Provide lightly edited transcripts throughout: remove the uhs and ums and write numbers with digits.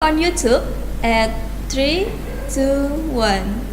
on YouTube at 3, 2, 1.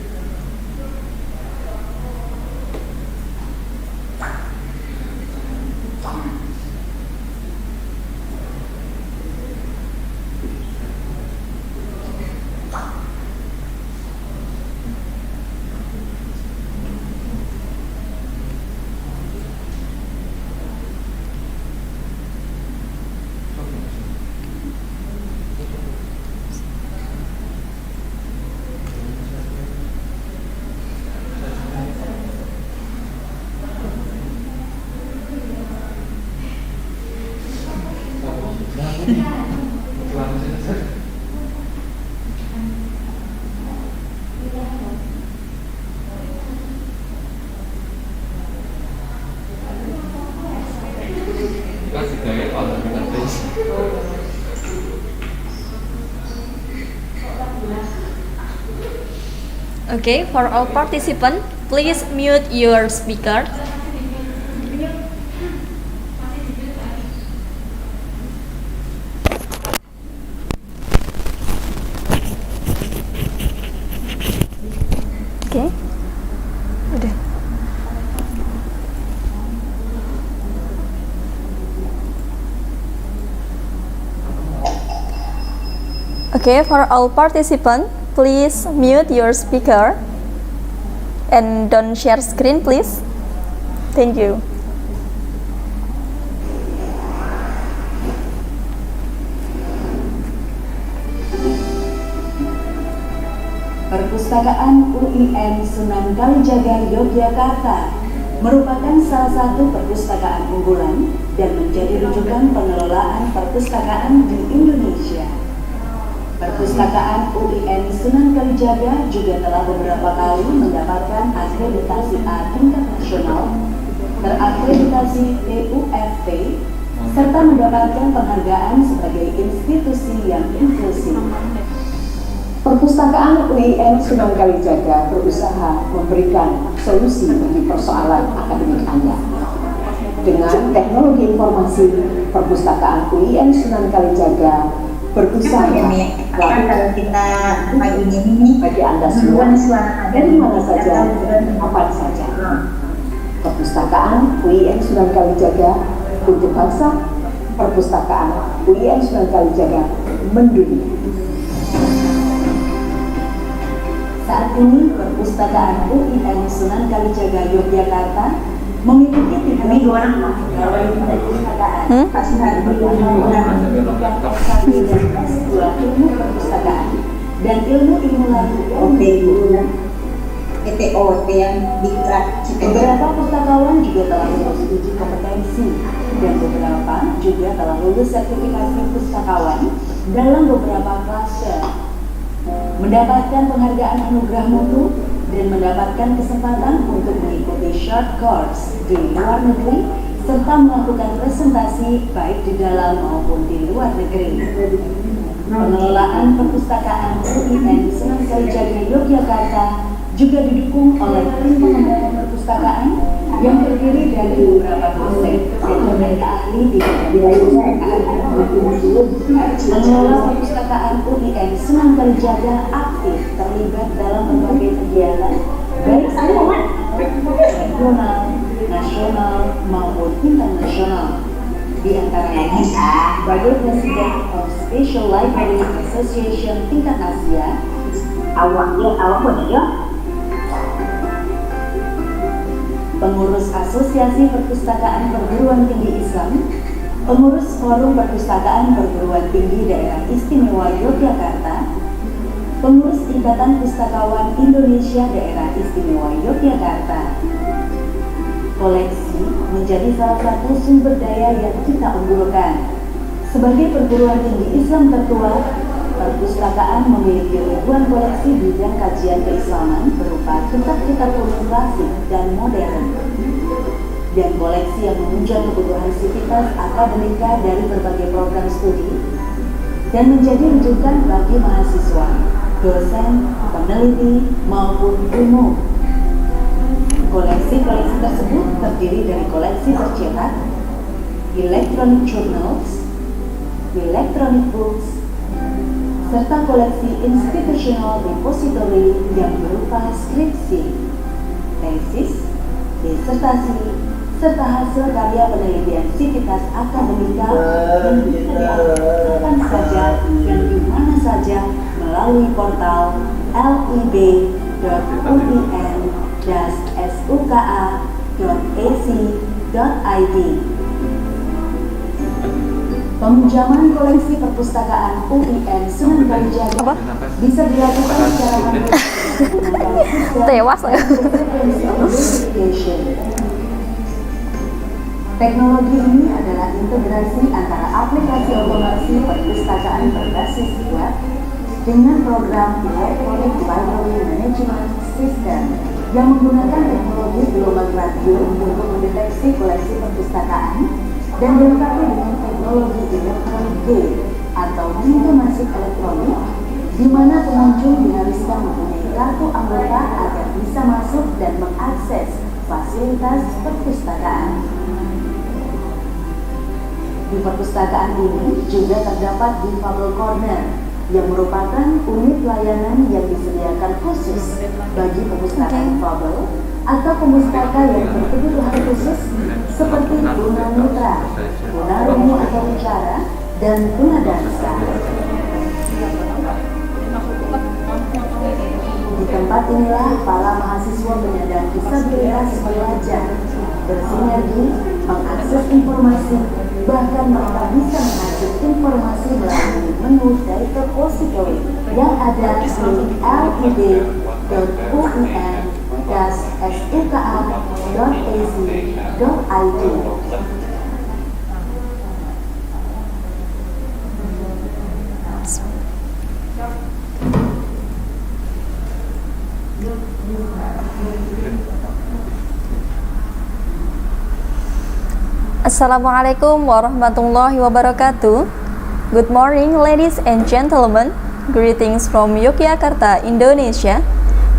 Okay, for all participants, please mute your speaker. Okay, udah. Okay, for all participants, please mute your speaker and don't share screen, please. Thank you. Perpustakaan UIN Sunan Kalijaga Yogyakarta merupakan salah satu perpustakaan unggulan dan menjadi rujukan pengelolaan perpustakaan di Indonesia. Perpustakaan UIN Sunan Kalijaga juga telah beberapa kali mendapatkan akreditasi A tingkat nasional, terakreditasi TUFT, serta mendapatkan penghargaan sebagai institusi yang inklusif. Perpustakaan UIN Sunan Kalijaga berusaha memberikan solusi bagi persoalan akademik Anda. Dengan teknologi informasi, perpustakaan UIN Sunan Kalijaga berusaha kalau kita pagi ini bagi Anda semua dari mana saja, kapan saja. Perpustakaan UIN Sunan Kalijaga untuk bangsa, perpustakaan UIN Sunan Kalijaga mendunia. Saat ini perpustakaan UIN Sunan Kalijaga Yogyakarta memiliki 3 perpustakaan S2 ilmu perpustakaan dan ilmu lalu PTOT yang diklat. Beberapa pustakawan juga telah lulus uji kompetensi dan beberapa juga telah lulus sertifikasi pustakawan dalam beberapa klase, mendapatkan penghargaan anugerah mutu dan mendapatkan kesempatan untuk mengikuti short course di luar negeri serta melakukan presentasi baik di dalam maupun di luar negeri. Pengelolaan perpustakaan UIN Sunan Kalijaga Yogyakarta juga didukung oleh tim pengembangan perpustakaan yang terdiri dari beberapa dosen dan tenaga ahli di bidang perpustakaan. Pengelola perpustakaan UIN Sunan Kalijaga aktif terlibat dalam berbagai kegiatan baik regional, nasional maupun internasional. Di antaranya sebagai President of Special Library Association tingkat Asia, pengurus Asosiasi Perpustakaan Perguruan Tinggi Islam, pengurus Forum Perpustakaan Perguruan Tinggi Daerah Istimewa Yogyakarta, pengurus Ikatan Pustakawan Indonesia Daerah Istimewa Yogyakarta. Koleksi menjadi salah satu sumber daya yang kita unggulkan. Sebagai perguruan tinggi Islam tertua, perpustakaan memiliki ribuan koleksi bidang kajian keislaman berupa kitab-kitab kuno klasik dan modern, dan koleksi yang menunjang kebutuhan sivitas akademika dari berbagai program studi dan menjadi rujukan bagi mahasiswa, dosen, peneliti, maupun umum. Koleksi-koleksi tersebut terdiri dari koleksi tercetak, electronic journals, electronic books, serta koleksi institutional repository yang berupa skripsi, tesis, disertasi, serta hasil karya penelitian sivitas akademika yang bisa diakses kapan saja dan di mana saja melalui portal lib.uin-suka.ac.id. Peminjaman koleksi perpustakaan UIN Sunan Kalijaga bisa dilakukan secara mandiri menggunakan sistem Tewas ya. verification. Teknologi ini adalah integrasi antara aplikasi otomasi perpustakaan berbasis web dengan program Electronic Library Management System yang menggunakan teknologi gelombang radio untuk mendeteksi koleksi perpustakaan dan dilengkapi dengan teknologi Electronic Gate atau pintu masuk elektronik di mana pengunjung diharuskan mempunyai kartu anggota agar bisa masuk dan mengakses fasilitas perpustakaan. Di perpustakaan ini juga terdapat Difabel Corner yang merupakan unit layanan yang disediakan khusus bagi pemustakaan difabel atau pemustaka yang berkebutuhan khusus seperti tunanetra, tunarungu atau bicara, dan tunadansa. Di tempat inilah para mahasiswa penyandang disabilitas belajar, bersinergi, mengakses informasi, bahkan mereka bisa mengakses informasi melalui menu data repository yang ada di lib.uin-suka.ac.id. Assalamualaikum warahmatullahi wabarakatuh. Good morning ladies and gentlemen. Greetings from Yogyakarta, Indonesia,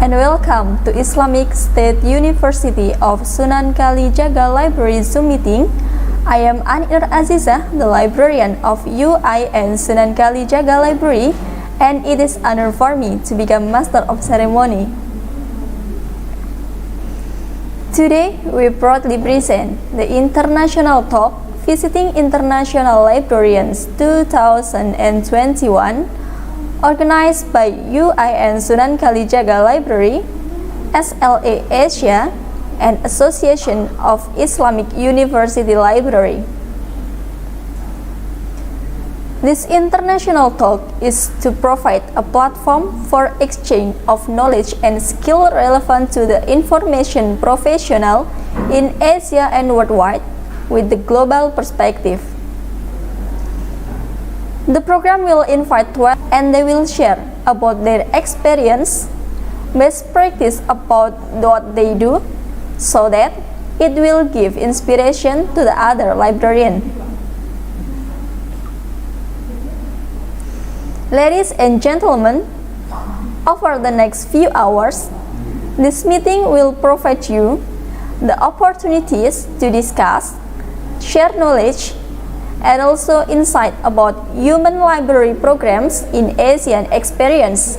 and welcome to Islamic State University of Sunan Kalijaga Library Zoom meeting. I am Azizah, the librarian of UIN Sunan Kalijaga Library, and it is an honor for me to become Master of Ceremony. Today, we proudly present the International Talk Visiting International Librarians 2021, organized by UIN Sunan Kalijaga Library, SLA Asia, and Association of Islamic University Library. This international talk is to provide a platform for exchange of knowledge and skill relevant to the information professional in Asia and worldwide with the global perspective. The program will invite 12 and they will share about their experience, best practice about what they do, so that it will give inspiration to the other librarian. Ladies and gentlemen, over the next few hours, this meeting will provide you the opportunities to discuss, share knowledge, and also insight about human library programs in Asian experience.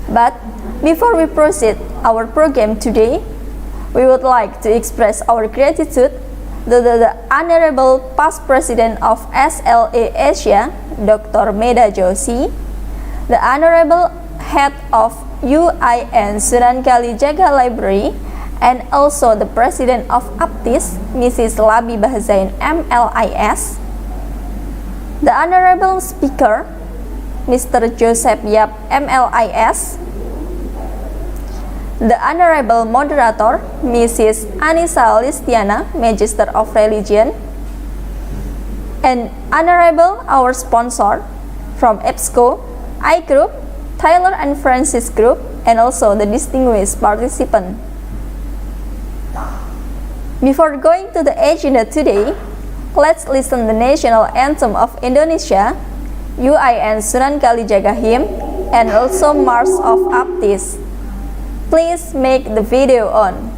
But before we proceed our program today, we would like to express our gratitude to the Honorable Past President of SLA Asia, Dr. Medha Joshi, the Honorable Head of UIN Sunan Kalijaga Library, and also the President of APPTIS, Mrs. Labi Bahzain MLIS, the Honorable Speaker, Mr. Joseph Yap MLIS, the Honorable Moderator, Mrs. Anisa Listiana, Magister of Religion, and Honorable our sponsor from EBSCO, I Group, Tyler and Francis Group, and also the distinguished participant. Before going to the agenda today, let's listen the national anthem of Indonesia, UIN Sunan Kalijaga hymn, and also March of APPTIS. Please make the video on.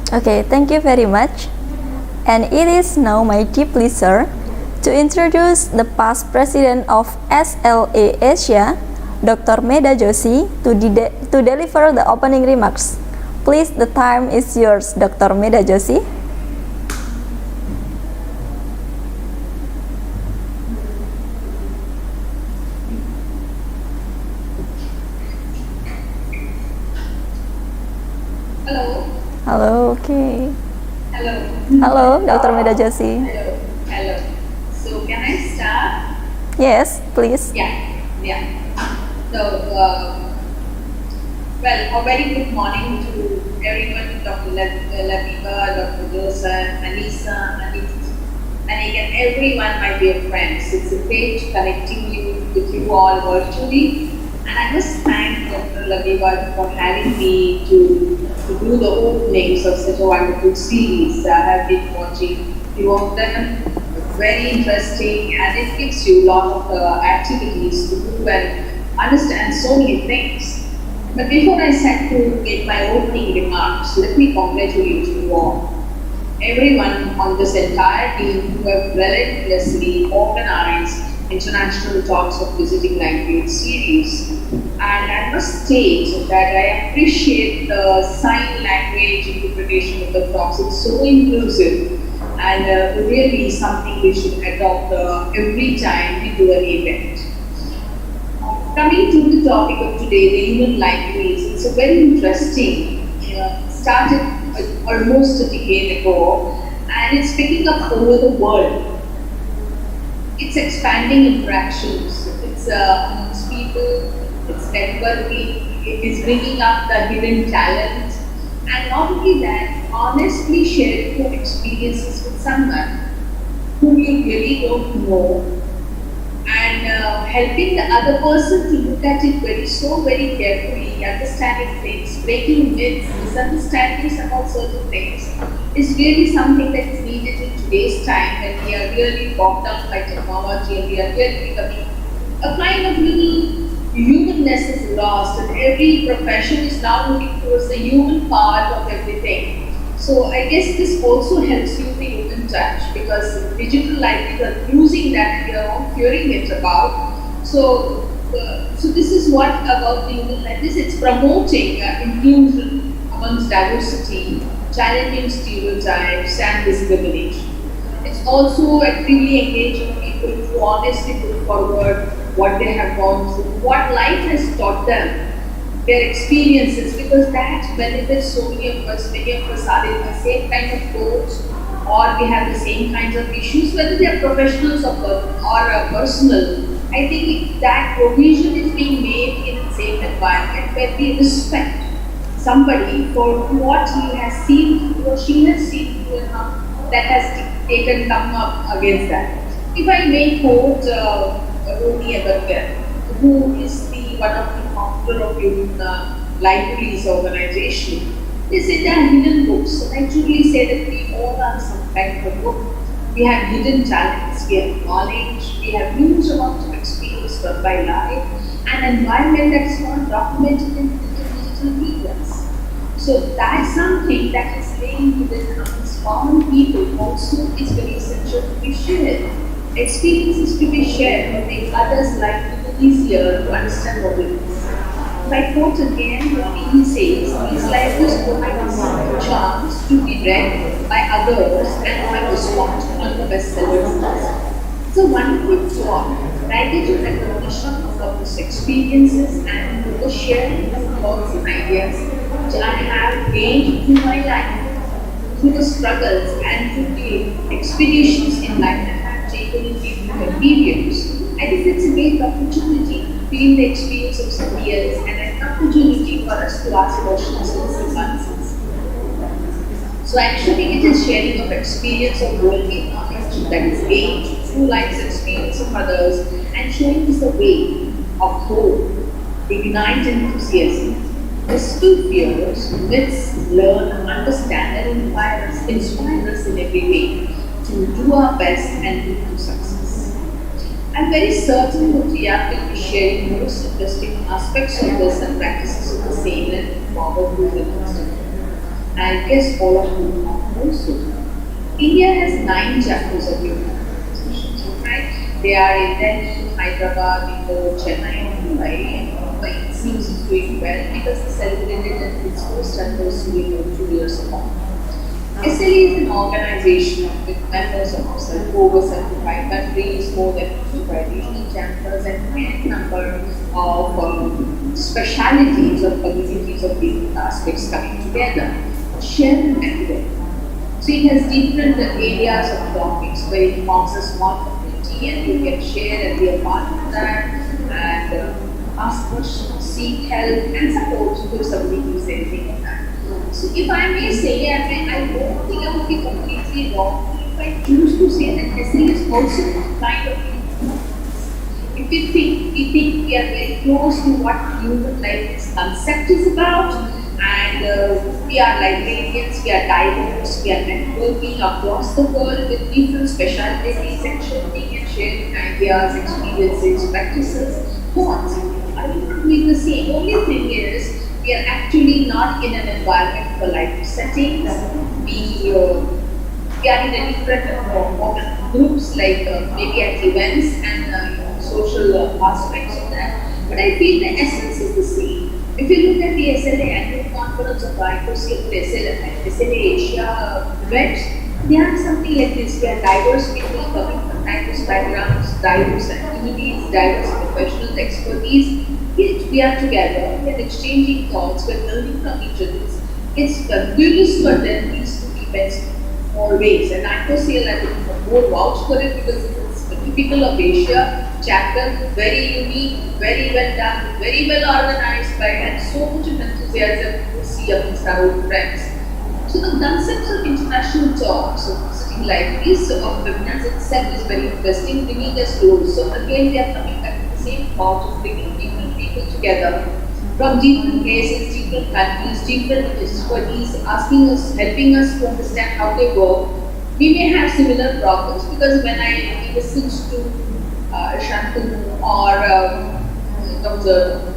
Okay, thank you very much. And it is now my deep pleasure to introduce the past president of SLA Asia, Dr. Medha Joshi, to deliver the opening remarks. Please, the time is yours, Dr. Medha Joshi. Hello. Hello, okay. Hello. Hello, Dr. Medha Joshi. Hello. Hello. So can I start? Yes, please. Yeah. So, well, a very good morning to everyone, Dr. Labiba, Dr. Joshi, Anisa, Anik, and everyone, my dear friends. It's a great connecting with you all virtually. And I must thank Dr. Labiba for having me to do the openings of such a wonderful series. I have been watching few of them. It's very interesting and it gives you a lot of activities to do and understand so many things. But before I start to make my opening remarks, let me congratulate you all. Everyone on this entire team who have relentlessly organized international talks of visiting language series. And I must state that I appreciate the sign language interpretation of the talks. It's so inclusive and really something we should adopt every time we do an event. Coming to the topic of today, the human libraries, it's a very interesting, started almost a decade ago and it's picking up over the world. It's expanding interactions, it's amongst people, it's networking, it is bringing up the hidden talent, and not only that, honestly sharing your experiences with someone whom you really don't know, and helping the other person to look at it very carefully, understanding things, breaking myths, misunderstandings about certain things, is really something that is needed in today's time when we are really bogged down by technology and we are really becoming a kind of little humanness is lost and every profession is now looking towards the human part of everything. So I guess this also helps you the human touch because digital libraries are losing that and we are all fearing it about. So this is what about the human libraries. It's promoting inclusion amongst diversity, challenging stereotypes and discrimination. It's also actively engaging people to honestly put forward what they have gone through, what life has taught them, their experiences, because that benefits so many of us. Many of us are in the same kind of boats or we have the same kinds of issues, whether they are professionals or personal. I think that provision is being made in the same environment where we respect somebody for what he has seen or she has seen that has taken come up against that. If I may quote Roni Agarwal, who is one of the founder of Human Libraries organization, they say they are hidden books. And I truly say that we all are some kind of a book. We have hidden talents, we have knowledge, we have huge amounts of experience from by life, and environment that is not documented in digital medias. So that's something that is laying within amongst common people also is very essential to be shared. Experiences to be shared will make others' life a little easier to understand what it is. If I quote again what he says, these libraries provide us a chance to be read by others and have a spot on the bestsellers list. It's a wonderful thought, gratitude and recognition of these experiences and the sharing of thoughts and ideas which I have gained through my life, through the struggles and through the expeditions in life that I have taken in different periods. I think it's a great opportunity to feel the experience of somebody else and an opportunity for us to ask questions and answers. So actually it is sharing of experience of worldly knowledge that is gained through life's experience of others and showing us a way of hope, ignite enthusiasm, dispel fears, myths, learn, understand and inspire us in every way to do our best and lead to success. I'm very certain that Ria will be sharing most interesting aspects of this and practices of the same and forward through the next. And I guess all of you know also. India has 9 chapters of Yogyakarta associations, right? They are in Delhi, Hyderabad, Indore, Chennai, and Mumbai. And Mumbai it seems is doing well because they celebrated its first anniversary 2 years ago. SLE is an organization with members of over 75 countries, more than 55 regional chapters, and a number of specialities or communities of different aspects coming together, sharing academic. So it has different areas of topics where it forms a small community and you can share and be a part of that and ask questions, seek help and support if somebody needs anything like that. So if I may say, I don't think I would be completely wrong if I choose to say that SL is also kind of if we think we are very close to what human life this concept is about, and we are librarians, we are diverse, we are networking across the world with different specialties and sharing and sharing ideas, experiences, practices, thoughts. I will not be the same. Only thing is, we are actually not in an environment for life settings. We are in a different groups like maybe at events and social aspects of that. But I feel the essence is the same. If you look at the SLA annual conference of SLA Asia events, they are something like this. We are diverse people coming from diverse backgrounds, diverse activities, diverse professional expertise. Yet we are together, we are exchanging thoughts, we are learning from each other. It's fabulous to attend these two events always. And I personally I would more vouch for it because it's typical of Asia chapter, very unique, very well done, very well organized by and so much of enthusiasm to see amongst our old friends. So the concepts of international talks, of visiting libraries, of webinars itself is very interesting, bringing us close. So again we are coming back to the same thought of bringing people together from different places, different countries, different expertise, asking us, helping us to understand how they work. We may have similar problems because when I listened to Shantanu or Dr.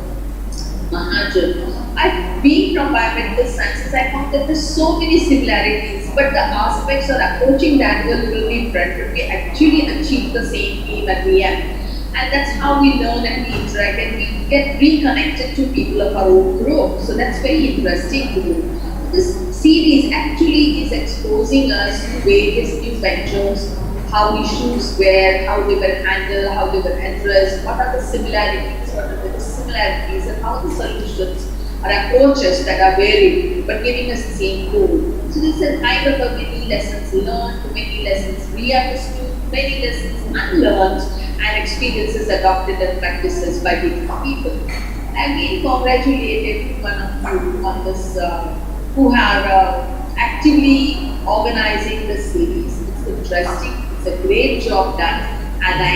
Mahajan, being from biomedical sciences, I found that there's so many similarities, but the aspects of approaching that will be different, but we actually achieve the same aim at the end. And that's how we learn and we interact and we get reconnected to people of our own group. So that's very interesting to do. This series actually is exposing us to various new ventures, how issues were, how they were handled, how they were addressed, what are the similarities, what are the dissimilarities, and how the solutions or approaches that are varied but giving us the same goal. So this is a kind of a many lessons learned, many lessons re-understood, many lessons unlearned, and experiences adopted and practices by different people. And we congratulate every one of you on this, who are actively organizing this series. It's interesting, it's a great job done, and I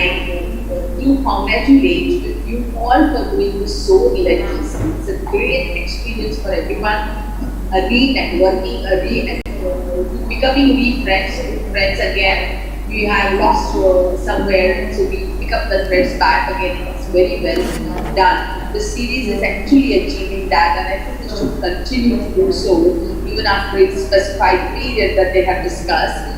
do congratulate you all for doing this so relentlessly. It's a great experience for everyone, a re-networking, becoming friends again. We have lost somewhere, so we pick up the threads back again. It's very well done. The series is actually achieving that, and I think it should continue to do so even after its specified period that they have discussed.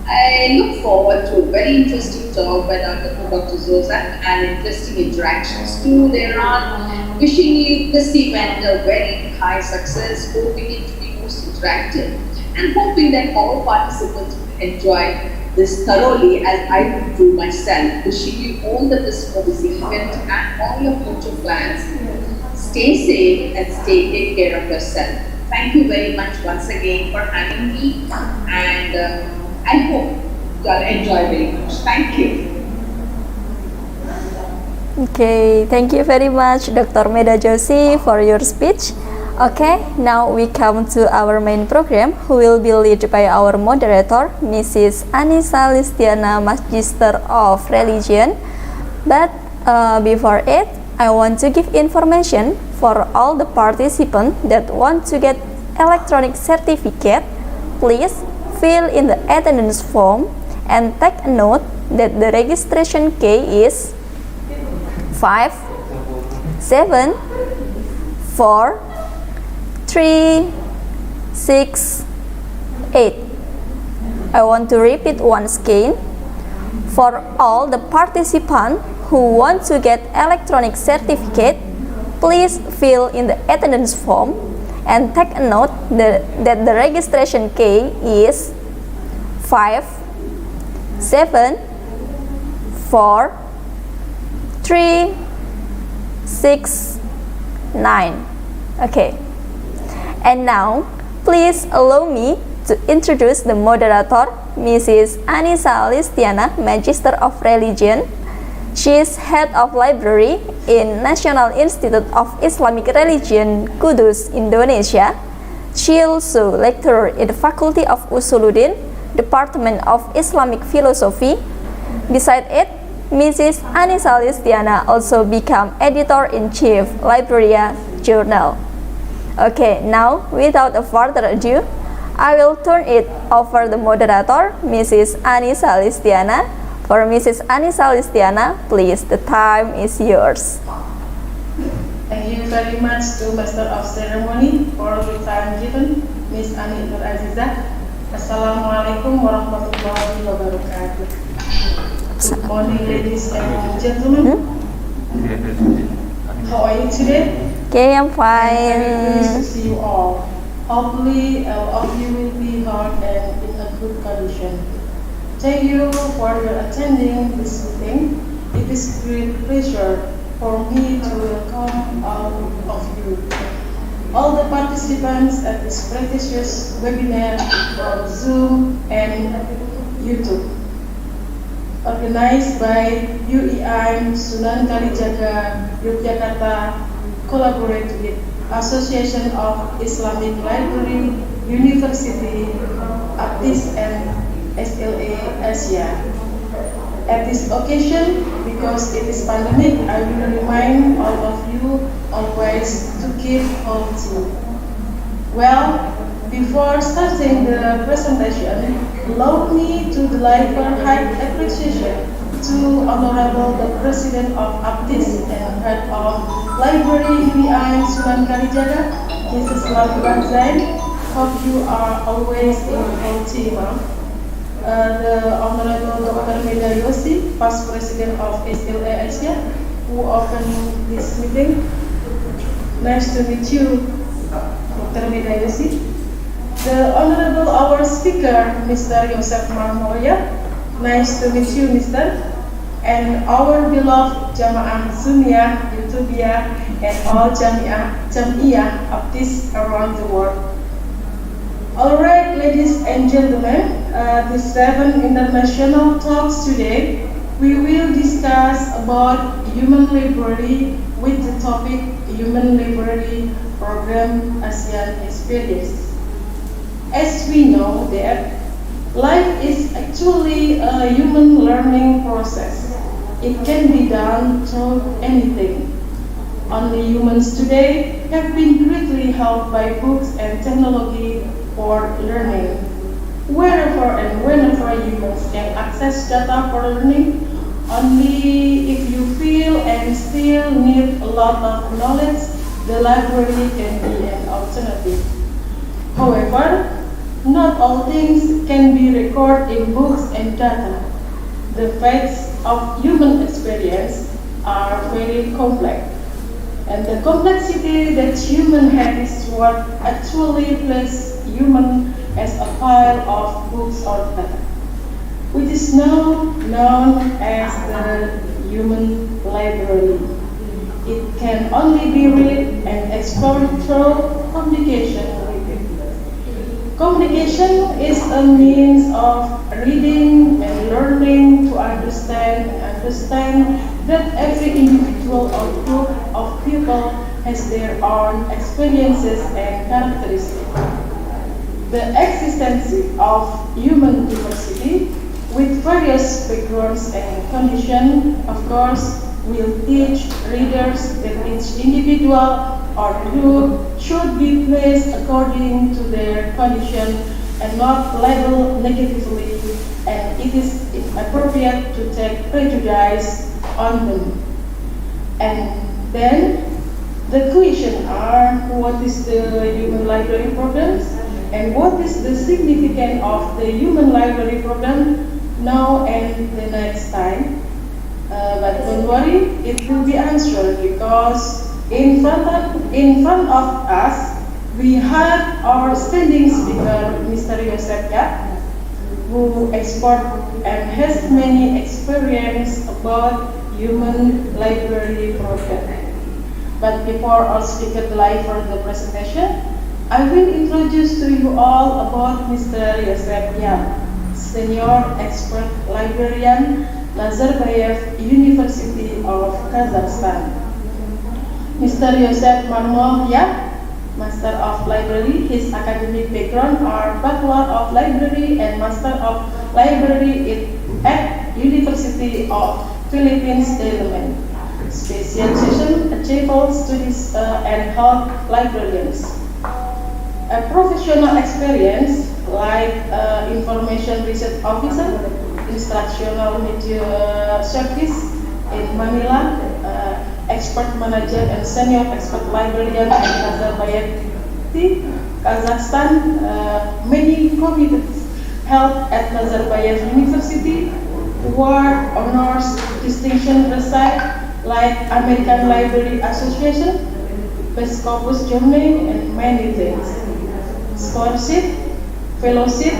I look forward to a very interesting talk by Dr. Zozan and interesting interactions too thereon. Wishing you this event a very high success, hoping it to be most interactive, and hoping that all participants will enjoy this thoroughly as I would do myself. Wishing you all the best for this event and all your future plans. Stay safe and take care of yourself. Thank you very much once again for having me, and I hope you'll enjoy very much. Thank you. Okay, thank you very much Dr. Medha Joshi for your speech. Okay, now we come to our main program, who will be led by our moderator, Mrs. Anisa Listiana, Magister of Religion. But before it, I want to give information for all the participants that want to get electronic certificate. Please fill in the attendance form and take a note that the registration key is 5, 7, 4, 3, 6, 8. I want to repeat once again. For all the participants who want to get electronic certificate, please fill in the attendance form and take a note that the registration key is 5, 7, 4, 3, 6, 9. Okay. And now, please allow me to introduce the moderator, Mrs. Anisa Listiana, Magister of Religion. She is head of library in National Institute of Islamic Religion, Kudus, Indonesia. She also lecturer in the Faculty of Usuluddin, Department of Islamic Philosophy. Besides it, Mrs. Anisa Listiana also became editor-in-chief Librarian Journal. Okay, now without further ado, I will turn it over the moderator, Mrs. Anisa Listiana. For Mrs. Anisa Listiana, please, the time is yours. Thank you very much to Master of Ceremony for the time given, Miss Anik Azizah. Assalamualaikum warahmatullahi wabarakatuh. Good morning, ladies and gentlemen. How are you today? Okay, I'm Very pleased to fine. see you all. Hopefully, all of you will be heard and in a good condition. Thank you for your attending this meeting. It is great pleasure for me to welcome all of you. All the participants at this prestigious webinar from Zoom and YouTube, organized by IAIN, Sunan Kalijaga, Yogyakarta, collaborate with Association of Islamic Library, University, APPTIS, and SLA Asia. At this occasion, because it is pandemic, I will remind all of you always to keep healthy. Well, before starting the presentation, allow me to deliver high appreciation to Honorable the President of APPTIS and Head of Library IAIN Sunan Kalijaga, Mrs. Librarian. Hope you are always in healthy, ma'am. The Honorable Dr. Medha Joshi, Past President of SLA Asia, who opened this meeting. Nice to meet you, Dr. Medha Joshi. The Honorable our speaker, Mr. Yosef Marmoya. Nice to meet you, Mr. And our beloved Jamaah Sunniyah, Utubiyah, and all Jamiyah APPTIS around the world. Alright, ladies and gentlemen, the 7 international talks today, we will discuss about human library with the topic Human Library Program ASEAN Experience. As we know that life is actually a human learning process. It can be done through anything. Only humans today have been greatly helped by books and technology for learning. Wherever and whenever humans can access data for learning, only if you feel and still need a lot of knowledge, the library can be an alternative. However, not all things can be recorded in books and data. The facts of human experience are very complex. And the complexity that human have is what actually places human as a pile of books or data, which is now known as the human library. It can only be read and explored through communication with it. Communication is a means of reading and learning to understand that every individual or group of people has their own experiences and characteristics. The existence of human diversity with various backgrounds and conditions, of course, will teach readers that each individual or group should be placed according to their condition and not labeled negatively, and it is appropriate to take prejudice on them. And then the question are, what is the human library programs? and what is the significance of the Human Library Program now and the next time. But don't worry, it will be answered because in front of us we have our standing speaker, Mr. Yosef Yap, who expert and has many experience about Human Library Program. But before our speaker deliver the presentation, I will introduce to you all about Mr. Yosef Yap, Senior Expert Librarian, Nazarbayev University of Kazakhstan. Mr. Yosef Marmol Yap, Master of Library. His academic background are Bachelor of Library and Master of Library at University of Philippines, Dalaman. Specialization, Achievable Studies and Health Librarians. A professional experience like Information Research Officer, Instructional Media Service in Manila, Expert Manager and Senior Expert Librarian in Nazarbayev, Kazakhstan. Many committees held at Nazarbayev University, award, honors, distinction received like American Library Association, Passcode Germany, and many things. Scholarship, fellowship,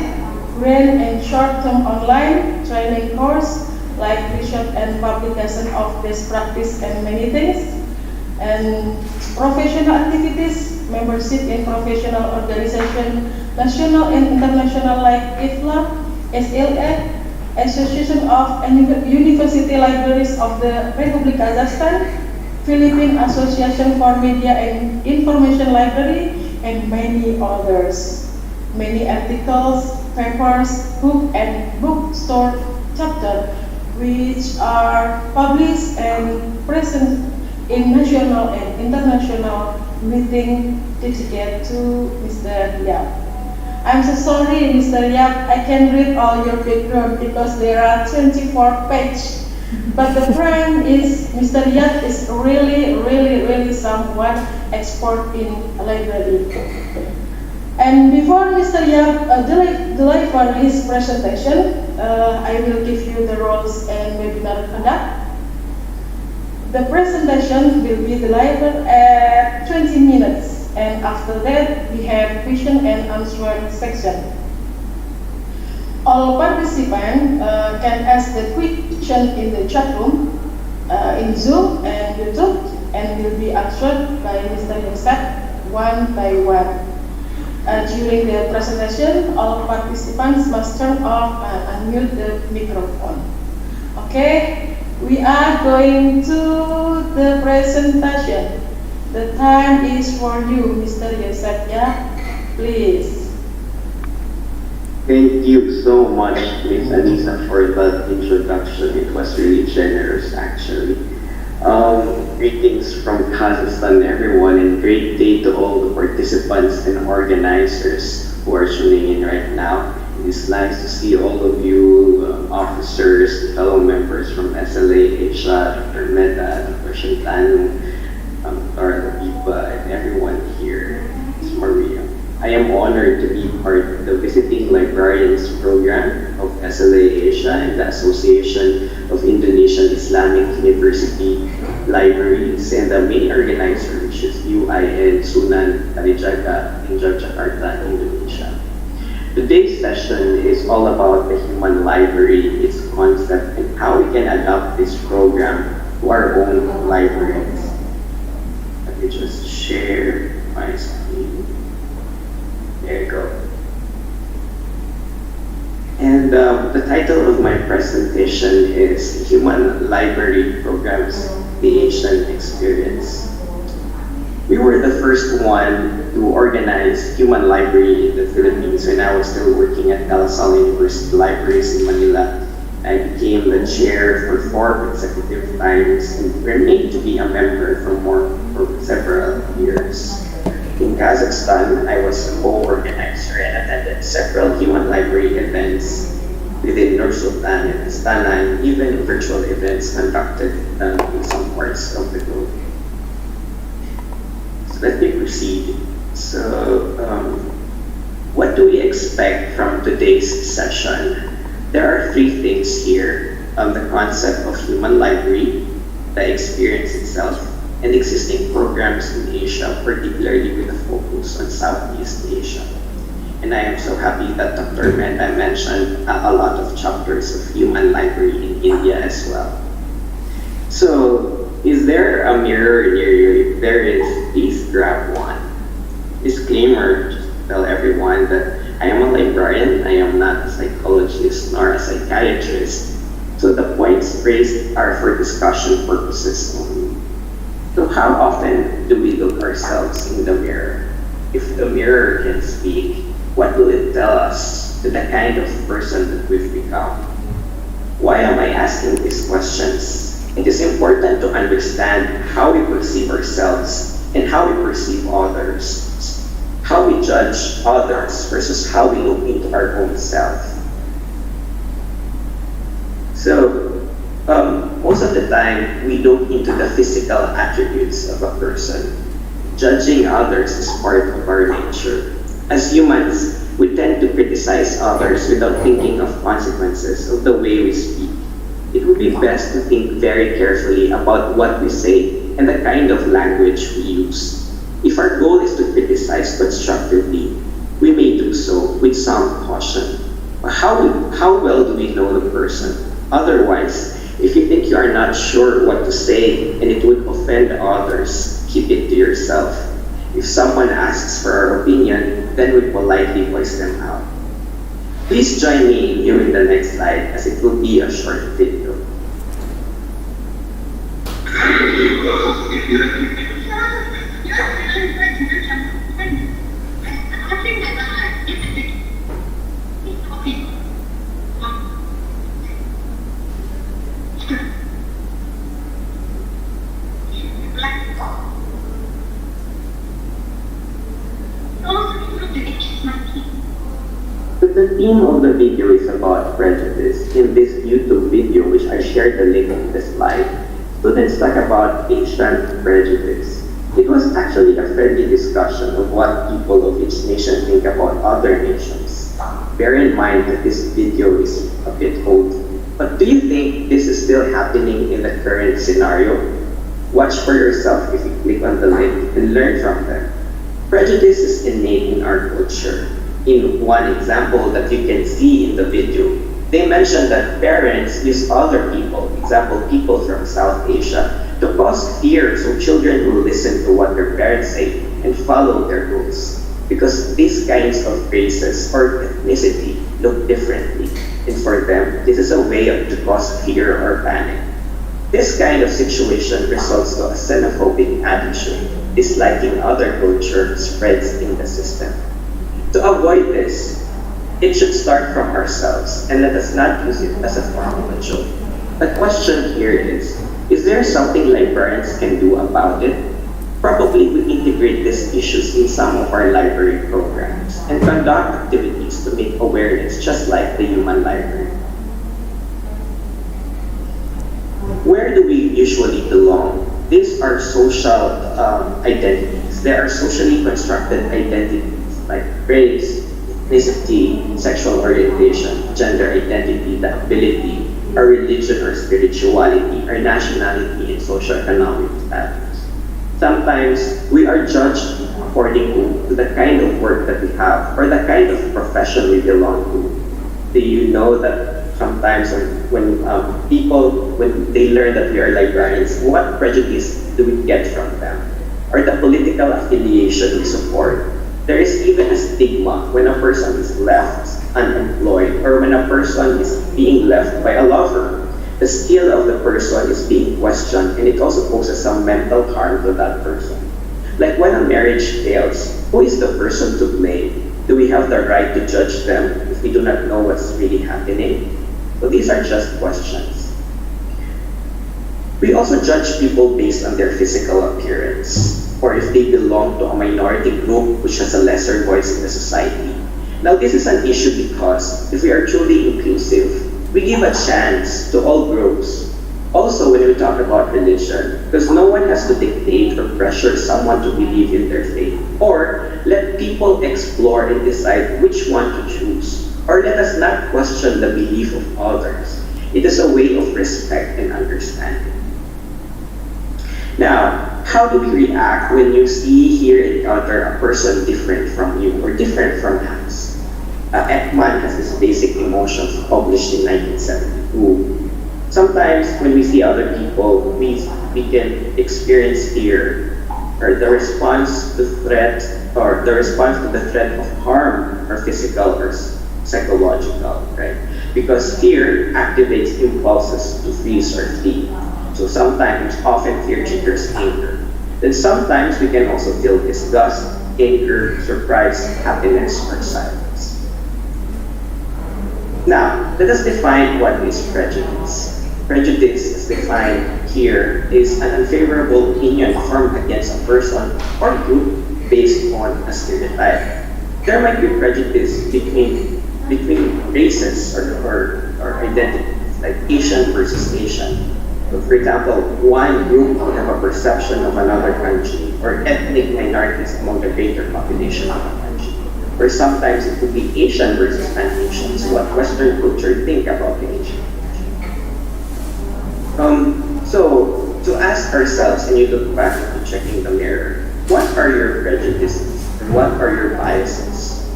grant and short-term online training course like research and publication of best practice and many things. And professional activities, membership in professional organization, national and international like IFLA, SLA, Association of University Libraries of the Republic Kazakhstan, Philippine Association for Media and Information Library, and many others. Many articles, papers, book and bookstore chapter which are published and present in national and international meeting dedicated to Mr. Yap. I'm so sorry, Mr. Yap, I can't read all your background because there are 24 pages. But the point is, Mr. Yap is really someone expert in library. And before Mr. Yap deliver his presentation, I will give you the rules and webinar conduct. The presentation will be delivered at 20 minutes, and after that we have question and answer section. All participants can ask the question in the chat room, in Zoom and YouTube, and will be answered by Mr. Yosef one by one. During the presentation, all participants must turn off and unmute the microphone. Okay, we are going to the presentation. The time is for you, Mr. Yosef, yeah? Please. Thank you so much, Miss Anisa, for that introduction. It was really generous, actually. Greetings from Kazakhstan, everyone, and great day to all the participants and organizers who are tuning in right now. It is nice to see all of you, officers, fellow members from SLA, Asia, Dr. Medha, Dr. Shintanu, Dr. Iba, and everyone here. It's Maria. I am honored to be part of the Visiting Librarians program of SLA Asia and the Association of Indonesian Islamic University Librarians and the main organizer, which is UIN Sunan, Kalijaga in Yogyakarta, Indonesia. Today's session is all about the human library, its concept, and how we can adapt this program to our own libraries. Let me just share my screen. There you go. And the title of my presentation is Human Library Programs, the Asian Experience. We were the first one to organize human library in the Philippines when I was still working at Lasal University Libraries in Manila. I became the chair for 4 consecutive times and remained to be a member for several years. In Kazakhstan, I was a co-organizer and attended several human library events within Nur Sultan and Astana, and even virtual events conducted in some parts of the globe. So let me proceed. So What do we expect from today's session? There are three things here. The concept of human library, the experience itself, and existing programs in Asia, particularly with a focus on Southeast Asia. And I am so happy that Dr. Medha mentioned a lot of chapters of human library in India as well. So, is there a mirror near you? If there is, please grab one. Disclaimer, just tell everyone that I am a librarian, I am not a psychologist nor a psychiatrist. So the points raised are for discussion purposes only. So how often do we look ourselves in the mirror? If the mirror can speak, what will it tell us to the kind of person that we've become? Why am I asking these questions? It is important to understand how we perceive ourselves and how we perceive others. How we judge others versus how we look into our own self. So, most of the time, we look into the physical attributes of a person. Judging others is part of our nature. As humans, we tend to criticize others without thinking of consequences of the way we speak. It would be best to think very carefully about what we say and the kind of language we use. If our goal is to criticize constructively, we may do so with some caution. But how well do we know the person? Otherwise, if you think you are not sure what to say and it would offend others, keep it to yourself. If someone asks for our opinion, then we politely voice them out. Please join me in viewing the next slide as it will be a short video. The theme of the video is about prejudice. In this YouTube video, which I shared the link in the slide, students talk about ancient prejudice. It was actually a friendly discussion of what people of each nation think about other nations. Bear in mind that this video is a bit old, but do you think this is still happening in the current scenario? Watch for yourself if you click on the link and learn from them. Prejudice is innate in our culture. In one example that you can see in the video, they mentioned that parents use other people, example people from South Asia, to cause fear so children will listen to what their parents say and follow their rules. Because these kinds of races or ethnicity look differently, and for them, this is a way to cause fear or panic. This kind of situation results to a xenophobic attitude, disliking other culture spreads in the system. To avoid this, it should start from ourselves and let us not use it as a form of a joke. The question here is there something librarians can do about it? Probably we integrate these issues in some of our library programs and conduct activities to make awareness just like the human library. Where do we usually belong? These are social identities. They are socially constructed identities like race, ethnicity, sexual orientation, gender identity, the ability, our religion or spirituality, our nationality, and socioeconomic status. Sometimes we are judged according to the kind of work that we have or the kind of profession we belong to. Do you know that sometimes when they learn that we are librarians, what prejudice do we get from them? Or the political affiliation we support? There is even a stigma when a person is left unemployed or when a person is being left by a lover. The skill of the person is being questioned and it also poses some mental harm to that person. Like when a marriage fails, who is the person to blame? Do we have the right to judge them if we do not know what's really happening? So these are just questions. We also judge people based on their physical appearance, or if they belong to a minority group which has a lesser voice in the society. Now this is an issue because if we are truly inclusive, we give a chance to all groups. Also, when we talk about religion, because no one has to dictate or pressure someone to believe in their faith, or let people explore and decide which one to choose, or let us not question the belief of others. It is a way of respect and understanding. Now, how do we react when you see, hear, encounter a person different from you or different from us? Ekman has this Basic Emotions published in 1972. Sometimes when we see other people, we can experience fear, or the response to threat, or the response to the threat of harm, or physical or psychological, right? Because fear activates impulses to freeze or flee. So sometimes, often fear triggers anger. Then sometimes we can also feel disgust, anger, surprise, happiness, or silence. Now, let us define what is prejudice. Prejudice, as defined here, is an unfavorable opinion formed against a person or group based on a stereotype. There might be prejudice between races or identities, like Asian versus Asian. So for example, one group would have a perception of another country, or ethnic minorities among the greater population of a country. Or sometimes it could be Asian versus non-Asians, what Western culture think about the Asian. So, to ask ourselves, and you look back into checking the mirror, what are your prejudices? And what are your biases?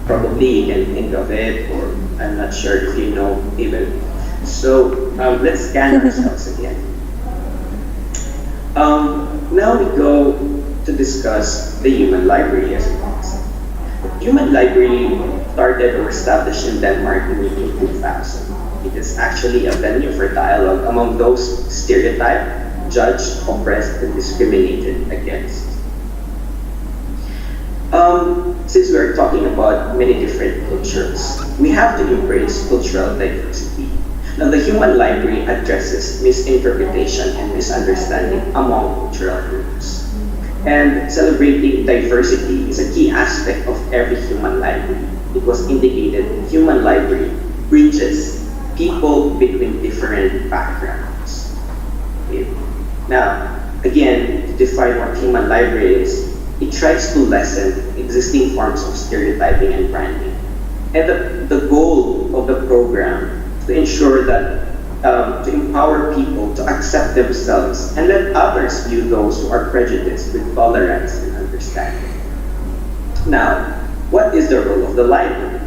Probably you can think of it, or I'm not sure if you know even. So, let's scan ourselves again. Now we go to discuss the human library as a concept. The human library started or established in Denmark in the year 2000. It is actually a venue for dialogue among those stereotyped, judged, oppressed, and discriminated against. Since we're talking about many different cultures, we have to embrace cultural diversity. Now, the human library addresses misinterpretation and misunderstanding among cultural groups. And celebrating diversity is a key aspect of every human library. It was indicated human library bridges people between different backgrounds. Okay. Now, again, to define what human library is, it tries to lessen existing forms of stereotyping and branding. And the goal of the program is to ensure that, to empower people to accept themselves and let others view those who are prejudiced with tolerance and understanding. Now, what is the role of the library?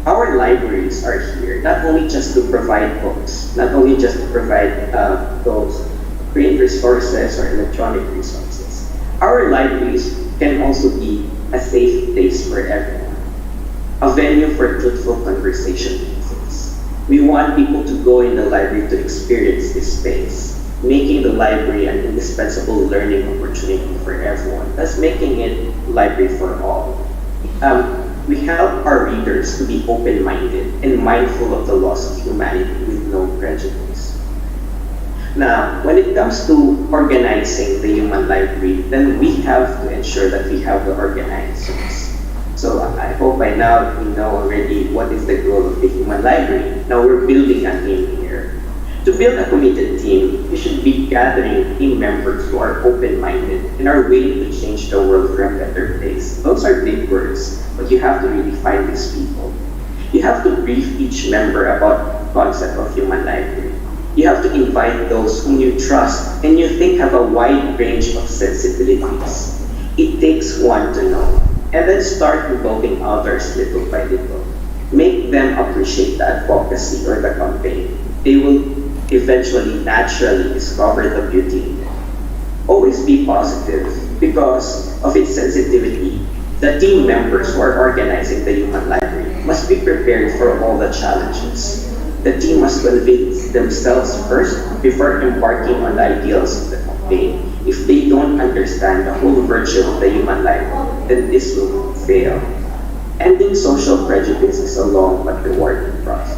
Our libraries are here not only just to provide books, not only just to provide those print resources or electronic resources. Our libraries can also be a safe place for everyone, a venue for truthful conversation. We want people to go in the library to experience this space, making the library an indispensable learning opportunity for everyone, thus making it library for all. We help our readers to be open-minded and mindful of the loss of humanity with no prejudice. Now, when it comes to organizing the human library, then we have to ensure that we have the organizers. So I hope by now we know already what is the goal of the human library. Now we're building a team here. To build a committed team, we should be gathering team members who are open-minded and are willing to change the world for a better place. Those are big words, but you have to really find these people. You have to brief each member about the concept of human library. You have to invite those whom you trust and you think have a wide range of sensibilities. It takes one to know. And then start involving others little by little. Make them appreciate the advocacy or the campaign. They will eventually naturally discover the beauty in it. Always be positive because of its sensitivity. The team members who are organizing the human library must be prepared for all the challenges. The team must convince themselves first before embarking on the ideals of the campaign. If they don't understand the whole virtue of the human library, then this will fail. Ending social prejudice is a long but rewarding process.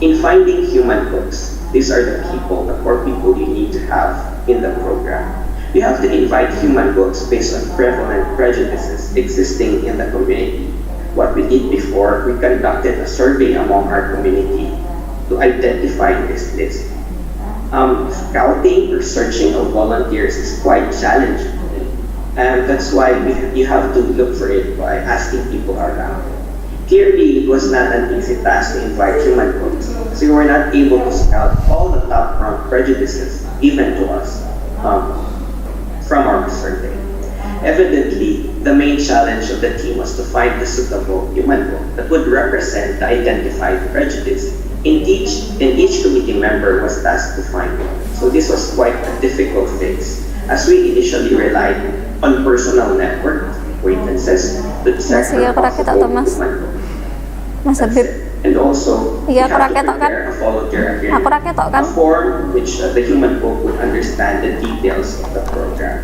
In finding human books, these are the people, the core people you need to have in the program. You have to invite human books based on prevalent prejudices existing in the community. What we did before, we conducted a survey among our community to identify this list. scouting or searching of volunteers is quite challenging. And that's why you have to look for it by asking people around. Clearly, it was not an easy task to invite human books, so we were not able to scout all the top prejudices given to us from our survey. Evidently, the main challenge of the team was to find the suitable human book that would represent the identified prejudice. Each committee member was tasked to find one. So this was quite a difficult phase, as we initially relied on personal network acquaintances to check Masih aku rakit atau mas? Mas Habib. And also, we Iya, aku have to rakit kan? prepare a volunteer agreement, Aku rakit kan? a form which the human book would understand the details of the program.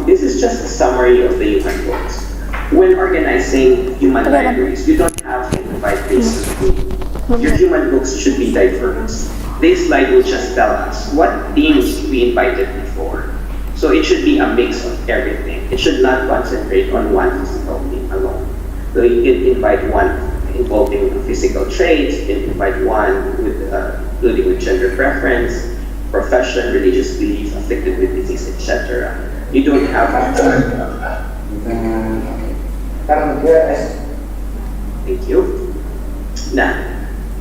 This is just a summary of the human books. When organizing human libraries, you don't have to invite basic group. Your human books should be diverse. This slide will just tell us what themes we invited before. So it should be a mix of everything. It should not concentrate on one physical theme alone. So you can invite one involving physical traits, you can invite one with including with gender preference, profession, religious beliefs, afflicted with disease, etc. You don't have to. Thank you. Now,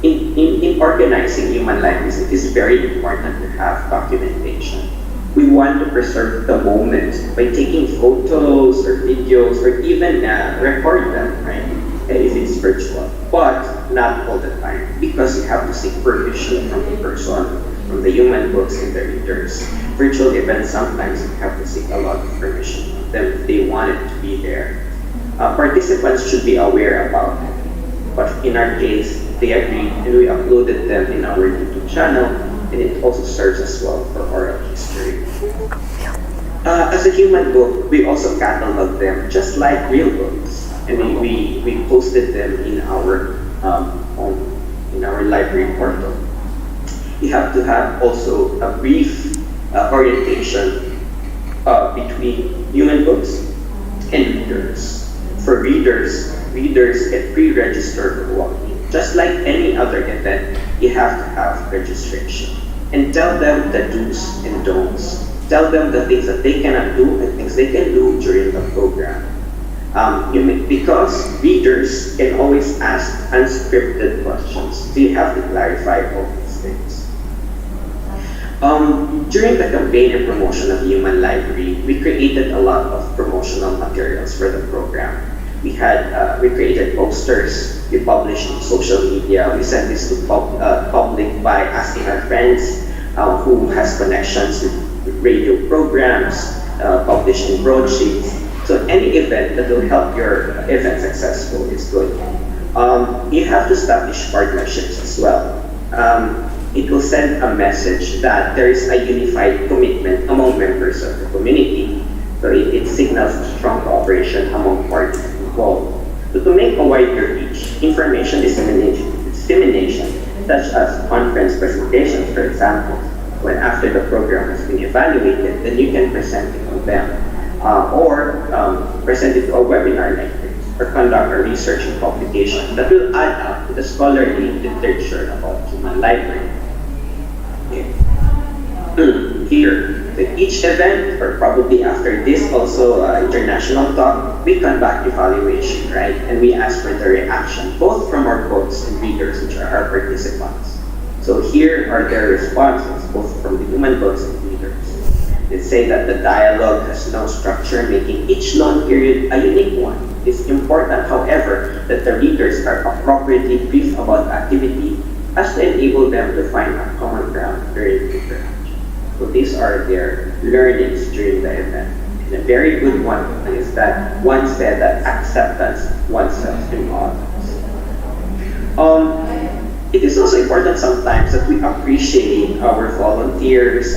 in organizing human libraries, it is very important to have documentation. We want to preserve the moment by taking photos or videos or even record them, right? If it's virtual, but not all the time, because you have to seek permission from the person, from the human books and the readers. Virtual events, sometimes you have to seek a lot of permission from them if they want it to be there. Participants should be aware about it, but in our case, they agreed and we uploaded them in our YouTube channel, and it also serves as well for oral history. As a human book, we also catalog them just like real books, and we posted them in our library portal. You have to have also a brief orientation between human books and readers. For readers get pre-registered for walking. Just like any other event, you have to have registration. And tell them the do's and don'ts. Tell them the things that they cannot do and things they can do during the program. Because readers can always ask unscripted questions, so you have to clarify all these things. During the campaign and promotion of Human Library, we created a lot of promotional materials for the program. We created posters, we published on social media, we sent this to public by asking our friends who has connections with radio programs, publishing broadsheets. So any event that will help your event successful is good. You have to establish partnerships as well. It will send a message that there is a unified commitment among members of the community. So it signals a strong cooperation among parties involved. So to make a wider reach, information dissemination, such as conference presentations, for example, when after the program has been evaluated, then you can present it to them, or present it to a webinar like this, or conduct a research and publication that will add up to the scholarly literature about human library. Here, with each event, or probably after this also international talk, we conduct evaluation, right? And we ask for the reaction, both from our books and readers, which are our participants. So here are their responses, both from the human books and readers. They say that the dialogue has no structure, making each long period a unique one. It's important, however, that the readers are appropriately briefed about the activity as to enable them to find a common ground during the interaction. So these are their learnings during the event. And a very good one is that one said that acceptance oneself in others. It is also important sometimes that we appreciate our volunteers,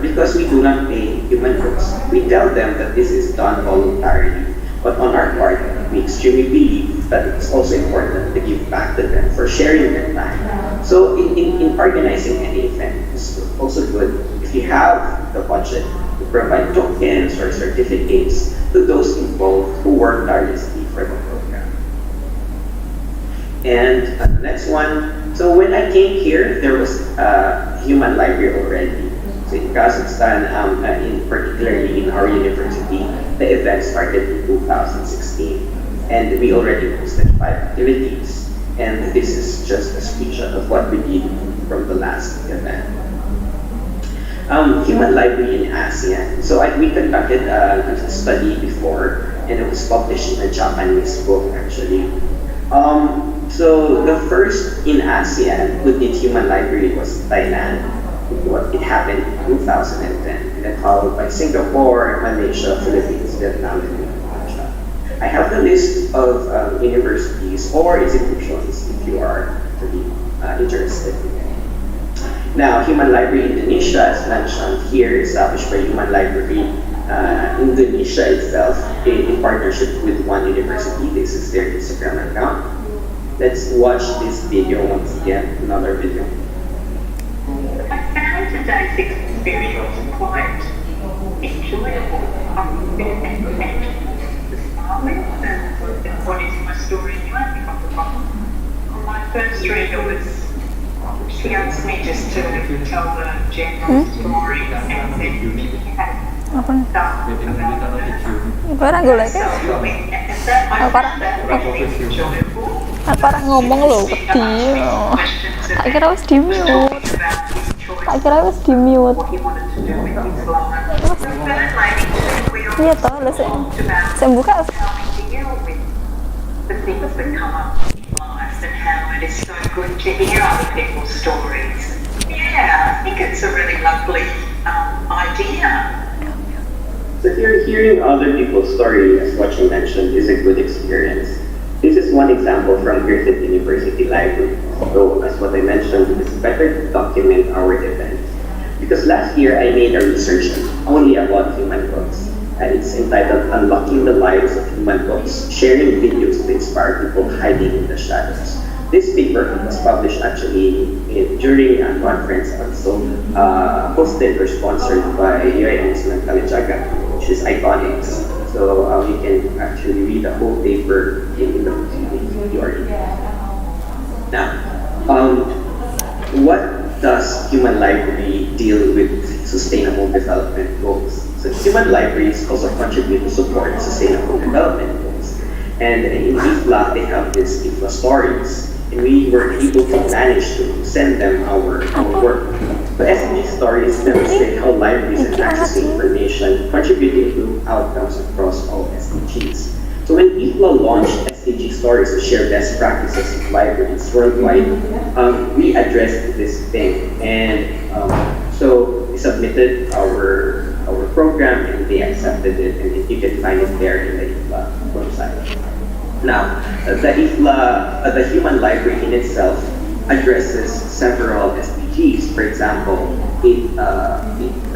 because we do not pay human books. We tell them that this is done voluntarily. But on our part, we extremely believe that it's also important to give back to them for sharing their time. So in organizing any event, it's also good if you have the budget to provide tokens or certificates to those involved who work tirelessly for the program. And the next one, So when I came here, there was a human library already. So in Kazakhstan, particularly in our university, the event started in 2016. And we already hosted 5 activities. And this is just a screenshot of what we did from the last event. Human library in ASEAN. So we conducted a study before, and it was published in a Japanese book actually. So the first in ASEAN who did human library was Thailand. It happened in 2010, and then followed by Singapore, Malaysia, Philippines, Vietnam, and Indonesia. I have the list of universities or institutions if you are interested. Now, Human Library Indonesia, as mentioned here, established by Human Library Indonesia itself in partnership with one university. This is their Instagram account. Let's watch this video once again, another video. I found today's experience quite enjoyable. To start with, what is my story anyway? On my first read, she asked me just to tell the general story, and then she had stuff about Parang gue lagi. Parang ngomong lo, wedi. Tak kira wis di mute. Tak kira wis di mute. Iya toh, lo saya buka. The things that come up in life and how it is so good to hear other people's stories. Yeah, I think it's a really lovely idea. So hearing other people's story, as what you mentioned, is a good experience. This is one example from Griffith University Library. So as what I mentioned, it's better to document our event. Because last year I made a research only about human books. And it's entitled Unlocking the Lives of Human Books, Sharing Videos to Inspire People Hiding in the Shadows. This paper was published actually during a conference also hosted or sponsored by APPTIS Sunan Kalijaga, which is Iconics. So you can actually read the whole paper in the if you are interested. Now, what does Human Library deal with sustainable development goals? So human libraries also contribute to support sustainable development goals. And in IFLA, they have these IFLA stories. And we were able to manage to send them our work. So SDG stories demonstrate how libraries and accessing information contributing to outcomes across all SDGs. So when IFLA launched SDG stories to share best practices of libraries worldwide, we addressed this thing. And so we submitted our program and they accepted it, and you can find it there in the IFLA website. Now, the Human Library in itself addresses several SDGs. For example, it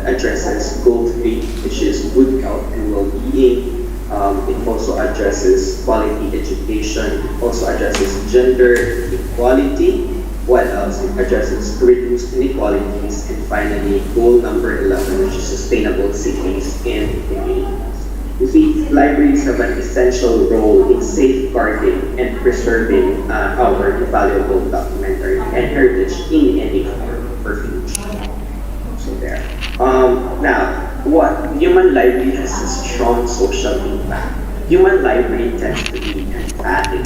addresses Goal 3, which is good health and well-being. It also addresses quality education. It also addresses gender equality. What else? It addresses reduced inequalities. And finally, goal number 11, which is sustainable cities and communities. You see, libraries have an essential role in safeguarding and preserving our valuable documentary and heritage in any form for future. So there. Now, what Human Library has a strong social impact. Human Library tends to be emphatic.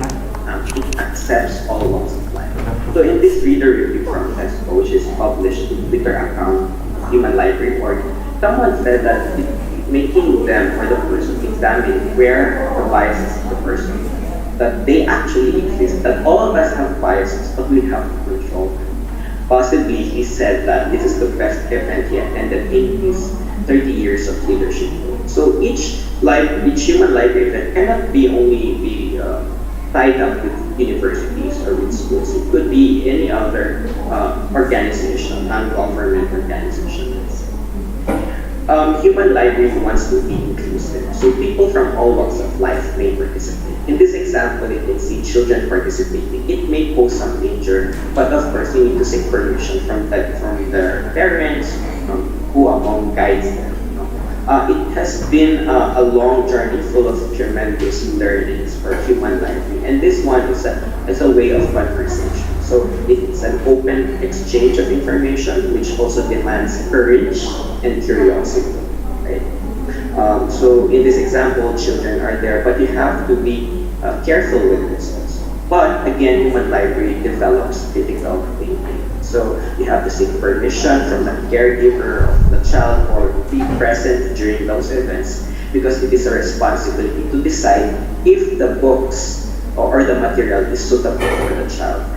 It accepts all walks of life. So in this reader review from Passcode, which is published in Twitter account of Human Library Org, someone said that making them or the person examine where the biases of the person, that they actually exist, that all of us have biases, but we have to control them. Possibly he said that this is the best event he attended in his 30 years of leadership. So each human library event cannot be tied up with universities or with schools. It could be any other organization, non-government organization. Human Library wants to be inclusive, so people from all walks of life may participate. In this example, you can see children participating. It may pose some danger, but of course, you need to seek permission from their parents, who among guides them. It has been a long journey full of tremendous learnings for Human Library, and this one is a way of conversation. So So it's an open exchange of information, which also demands courage and curiosity, right? So in this example, children are there, but you have to be careful with this also. But again, human library develops critical thinking. So you have to seek permission from the caregiver of the child or be present during those events, because it is a responsibility to decide if the books or the material is suitable for the child.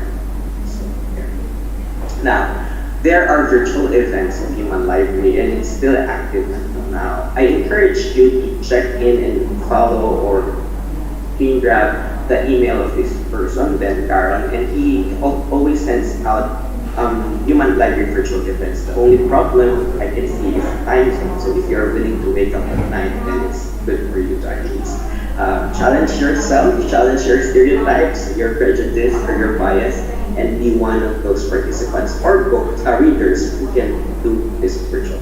Now, there are virtual events of Human Library and it's still active until now. I encourage you to check in and follow or screen grab the email of this person, Ben Caron, and he always sends out Human Library virtual events. The only problem I can see is time zone. So if you're willing to wake up at night, then it's good for you to at least challenge yourself, challenge your stereotypes, your prejudice, or your bias, and be one of those participants or readers who can do this virtual.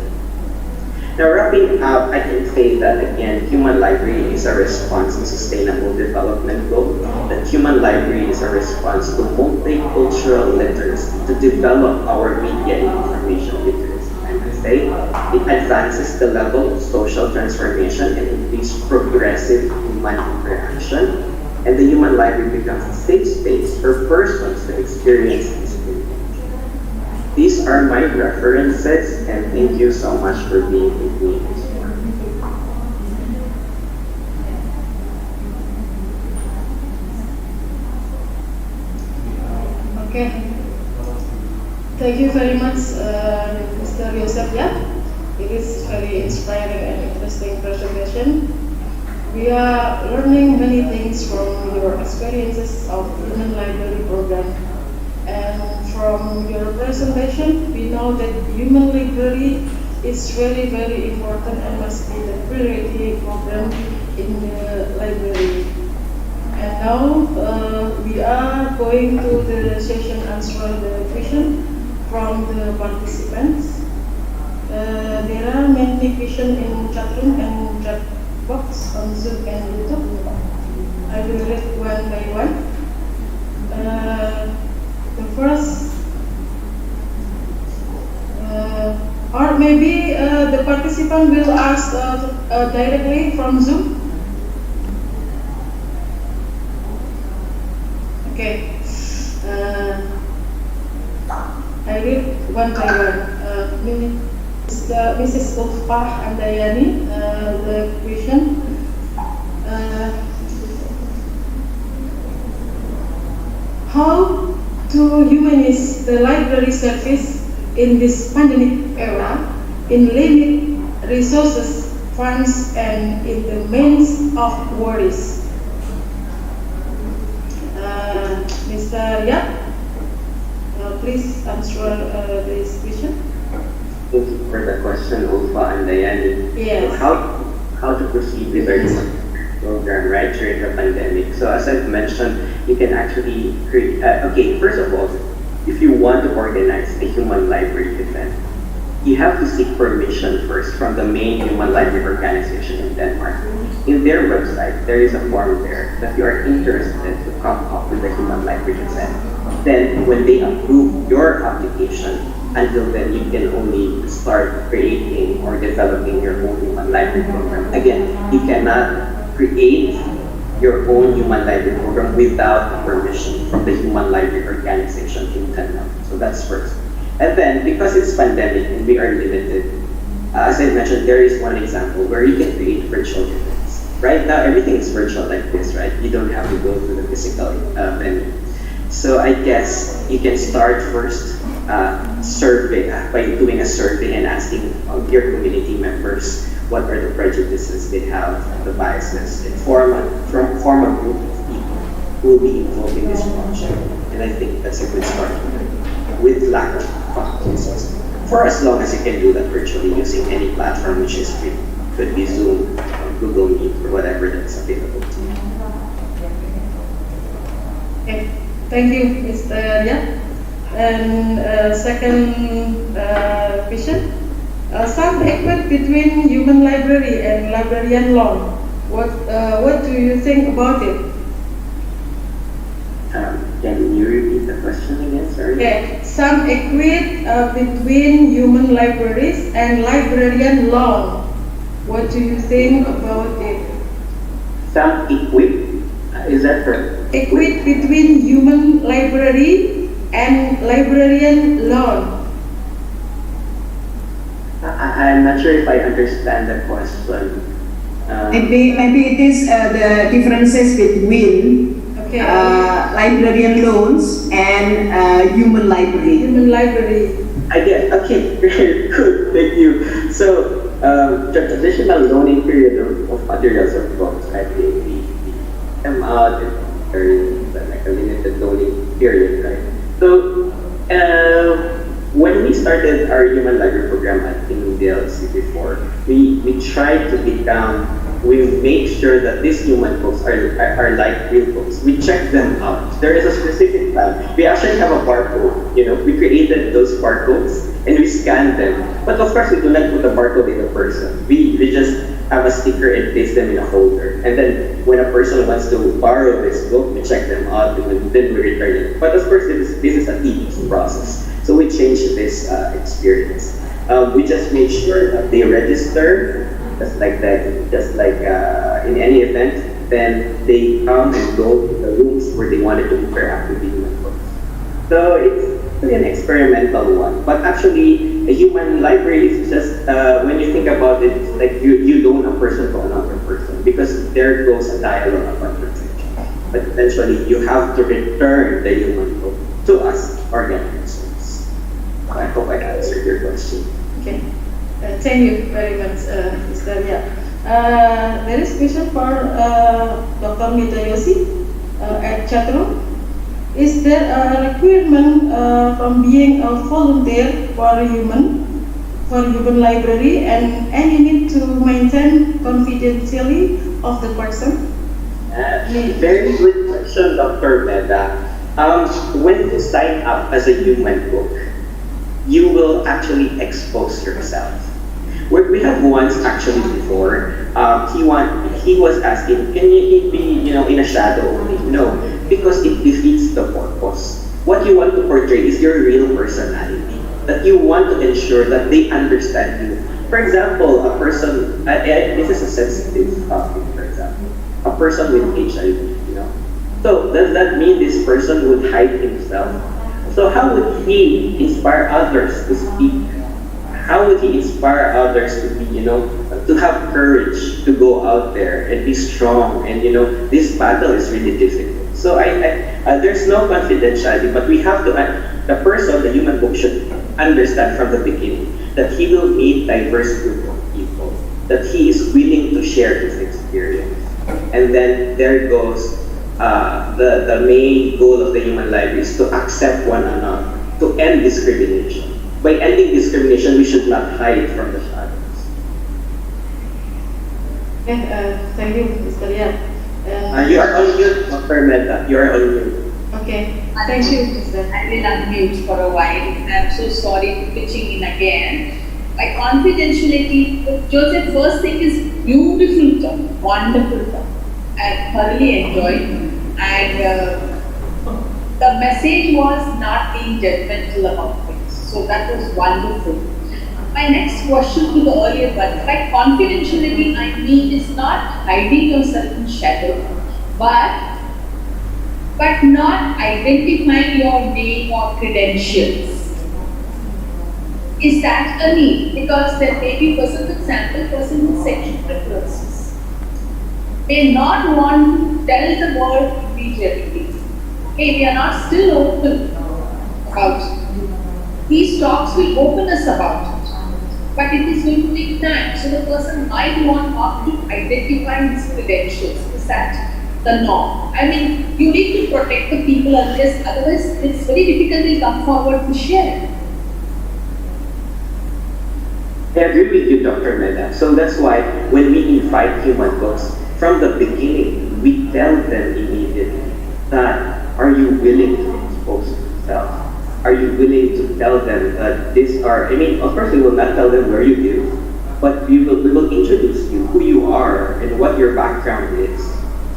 Now, wrapping up, I can say that again, Human Library is a response to sustainable development goals. That Human Library is a response to multicultural literacy, to develop our media and information literacy. I must say, it advances the level of social transformation and increases progressive human interaction. And the Human Library becomes a safe space for persons to experience history. These are my references, and thank you so much for being with me this morning. Okay. Thank you very much, Mr. Yosef. It is very inspiring and interesting presentation. We are learning many things from your experiences of Human Library program. And from your presentation, we know that Human Library is very, very important and must be the priority program in the library. And now we are going to the session answering the question from the participants. There are many questions in chat room and chat box on Zoom and YouTube. I will read one by one. The first, or maybe the participant will ask directly from Zoom. Okay. I read one by one. Mrs. Ulfah Andayani, the question. How to humanize the library service in this pandemic era, in limit resources, funds, and in the midst of worries? Mr. Yap, please answer this question. Thank you for the question, Ulfa and Dayani. Yes. How to proceed with our program right during the pandemic. So as I've mentioned, you can actually create, okay, first of all, if you want to organize a Human Library event, you have to seek permission first from the main Human Library organization in Denmark. In their website, there is a form there that you are interested to come up with a Human Library event. Then when they approve your application, until then you can only start creating or developing your own Human Library program. Again, you cannot create your own Human Library program without permission from the Human Library organization in Denmark. So that's first. And then, because it's pandemic and we are limited, as I mentioned, there is one example where you can create virtual events. Right now, everything is virtual like this, right? You don't have to go to the physical venue. So I guess you can start first survey by doing a survey and asking your community members what are the prejudices they have, the biases, and form a group of people who will be involved in this project. And I think that's a good start with lack of faculties. For as long as you can do that virtually using any platform which is free. Could be Zoom, or Google Meet, or whatever that's available to you. Okay, thank you, Mr. Yap. And second question. Some equate between Human Library and Librarian law. What do you think about it? Can you repeat the question again, sorry? Okay, some equate between human libraries and librarian law. What do you think about it? Some equip, is that correct? Equate between human library and librarian law. I'm not sure if I understand the question. Maybe it is the differences between Okay. librarian loans and human library. Human library. I get, okay, great, good, thank you. So, the traditional loaning period of materials of books, right? We come out and there is like a limited loaning period, right? So, when we started our human library program at DLC before, we tried to become, we made sure that these human books are like real books. We check them out. There is a specific plan. We actually have a barcode. We created those barcodes and we scanned them. But of course, we do not put the barcode in a person. We just have a sticker and place them in a holder. And then when a person wants to borrow this book, we check them out and then we return it. But of course, this is a tedious process. So we changed this experience. We just made sure that they register, just like that, just like in any event, then they come and go to the rooms where they wanted to interact with the human books. So it's really an experimental one. But actually, a human library is just, when you think about it, it's like you loan a person to another person because there goes a dialogue about conversation. But eventually, you have to return the human book to us, organisms. I hope I answered your question. Okay. Thank you very much, Mr. Ria. There is question for Dr. Medha at chat room. Is there a requirement from being a volunteer for human library and any need to maintain confidentiality of the person? Very good question, Dr. Medha. When you sign up as a human book, you will actually expose yourself. We have once actually before, he was asking, can you be in a shadow only? No, because it defeats the purpose. What you want to portray is your real personality, that you want to ensure that they understand you. For example, a person, this is a sensitive topic, for example, a person with HIV, So does that mean this person would hide himself? So how would he inspire others to speak? How would he inspire others to be, to have courage to go out there and be strong? And this battle is really difficult. So there's no confidentiality, but we have to. The person, the human book, should understand from the beginning that he will meet diverse group of people, that he is willing to share his experience, and then there goes. The main goal of the human library is to accept one another, to end discrimination. By ending discrimination, we should not hide from the shadows. Okay, thank you, Mr. Ria. You are on mute, Dr. Medha. You are on mute. Okay, thank you, Mr. I will unmute for a while. I'm so sorry for pitching in again. By confidentiality, Joseph, first thing is beautiful term, wonderful term. I thoroughly enjoyed, and the message was not being judgmental about things. So that was wonderful. My next question to the earlier one, by confidentiality, I mean is not hiding yourself in shadow, but not identifying your name or credentials. Is that a need? Because there may be person, for example, person with sexual preferences may not want to tell the world immediately. Hey, we are not still open about it. These talks will open us about it. But it is going to take time. So the person might want not to identify his credentials. Is that the norm? I mean, you need to protect the people otherwise it's very difficult to come forward to share. I agree with you, Dr. Medha. So that's why when we invite human books, from the beginning, we tell them immediately that, are you willing to expose yourself? Are you willing to tell them that of course we will not tell them where you live, but we will introduce you, who you are, and what your background is.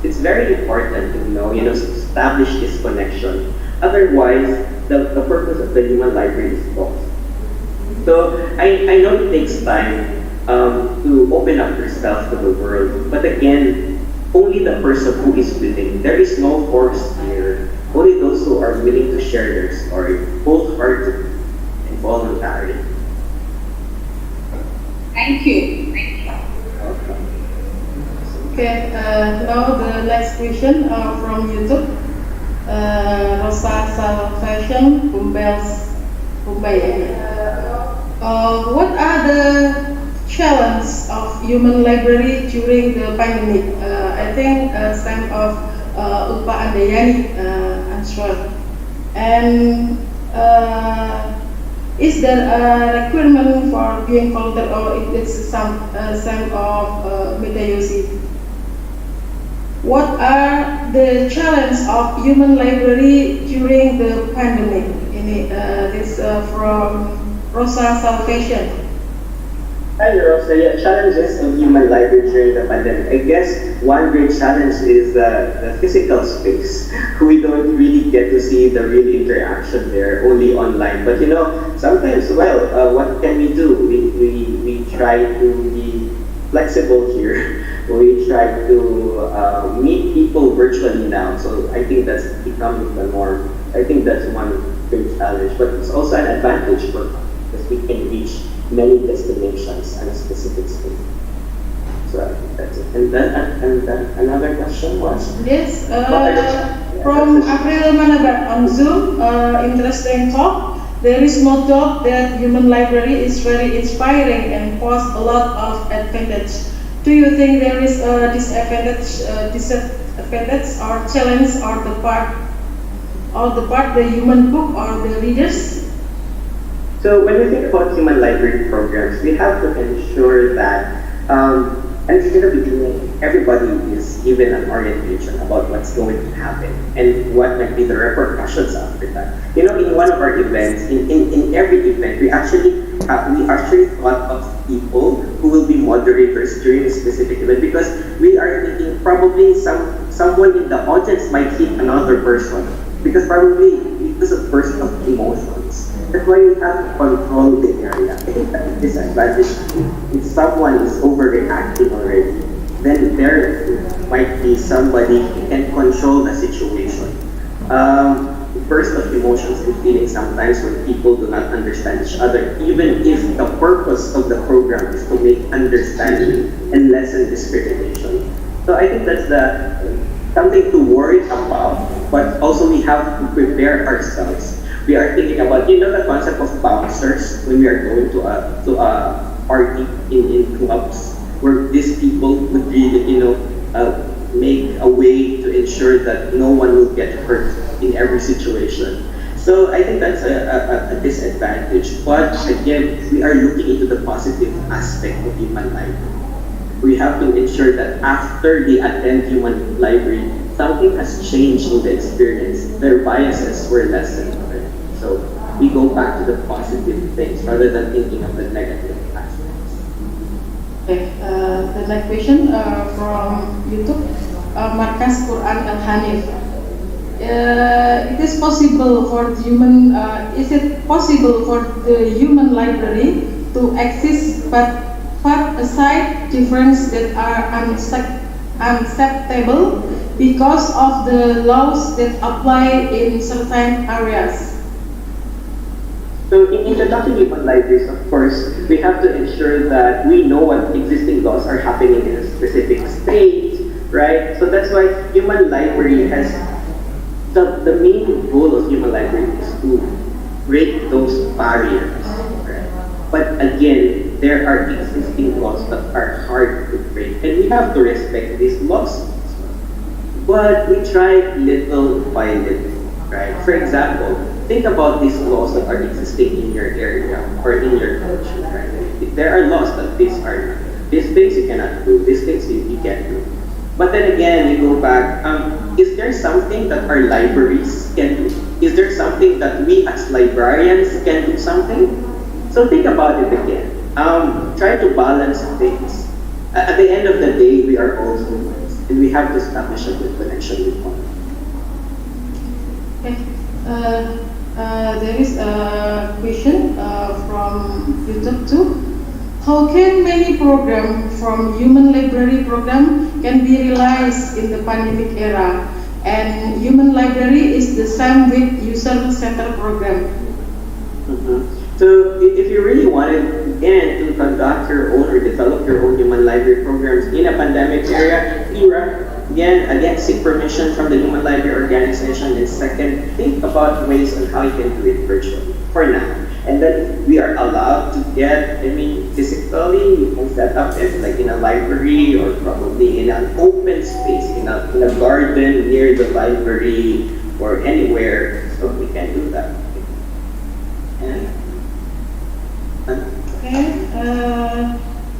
It's very important to know, to establish this connection Otherwise, the purpose of the human library is lost. So I know it takes time to open up yourself to the world, but again, only the person who is willing. There is no force here. Only those who are willing to share their story, wholeheartedly and voluntarily. Thank you. Thank you. Okay, now the next question from YouTube. Rosa Salvation what are the challenges of human library during the pandemic? I think some of Upa Andayani answered. And is there a requirement for being volunteer, or it's some of Medha Joshi? What are the challenges of human library during the pandemic? This from Rosa Salvation. Hi Rosa, yeah, challenges of human library during the pandemic. I guess one great challenge is the physical space. We don't really get to see the real interaction there, only online. But you know, sometimes, well, what can we do? We try to be flexible here. We try to meet people virtually now. So I think that's becoming the norm. I think that's one big challenge, but it's also an advantage for us because we can reach many destinations and a specific space. So I think that's it. And then another question was? Yes, from April Manabat on Zoom, interesting talk. There is no doubt that human library is very inspiring and poses a lot of advantage. Do you think there is a disadvantage or challenge or the part the human book or the readers? So when we think about human library programs, we have to ensure that and in the beginning, everybody is given an orientation about what's going to happen and what might be the repercussions after that. You know, in one of our events, in every event, we actually thought of people who will be moderators during a specific event because we are thinking probably someone in the audience might hit another person because of personal emotions. That's why we have to control the area. I think that's a disadvantage. If someone is overreacting already, then there might be somebody who can control the situation. Burst of emotions and feelings sometimes when people do not understand each other, even if the purpose of the program is to make understanding and lessen discrimination. So I think that's something to worry about, but also we have to prepare ourselves. We are thinking about, you know, the concept of bouncers when we are going to a party in clubs, where these people would really, you know, make a way to ensure that no one will get hurt in every situation. So I think that's a disadvantage. But again, we are looking into the positive aspect of human library. We have to ensure that after they attend human library, something has changed in the experience. Their biases were lessened. So we go back to the positive things rather than thinking of the negative aspects. Okay, the next question from YouTube, Markas Quran Al Hanif. Is it possible for the human library to exist but put aside differences that are unacceptable because of the laws that apply in certain areas? So in introducing human libraries, of course, we have to ensure that we know what existing laws are happening in a specific state, right? So that's why human library has, the main goal of human library is to break those barriers, right? But again, there are existing laws that are hard to break, and we have to respect these laws. But we try little by little, right? For example, think about these laws that are existing in your area or in your country, right? There are laws that these things you cannot do, these things you can do. But then again, you go back, is there something that our libraries can do? Is there something that we as librarians can do something? So think about it again. Try to balance things. At the end of the day, we are all humans, and we have to establish a good connection with one. Okay. There is a question from YouTube too. How can many programs from Human Library program can be realized in the pandemic era? And Human Library is the same with user-centered program. So if you really wanted, again, to conduct your own or develop your own human library programs in a pandemic era, again, seek permission from the Human Library Organization, and second, think about ways on how you can do it virtually for now. And then we are allowed to get, physically, you can set up it like in a library or probably in an open space, in a garden near the library or anywhere, so we can do that. And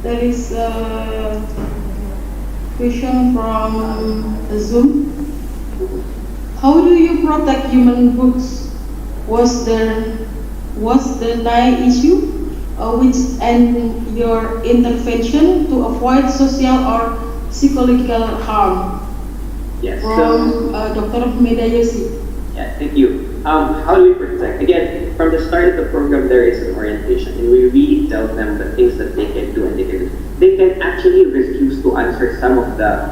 there is a question from Zoom. How do you protect human books? Was the Nye issue, which and your intervention to avoid social or psychological harm? Yes. From Dr. Medha Joshi. Yeah, thank you. How do we protect? Again, from the start of the program, there is an orientation, and we really tell them the things that they can do and they can do. They can actually refuse to answer some of the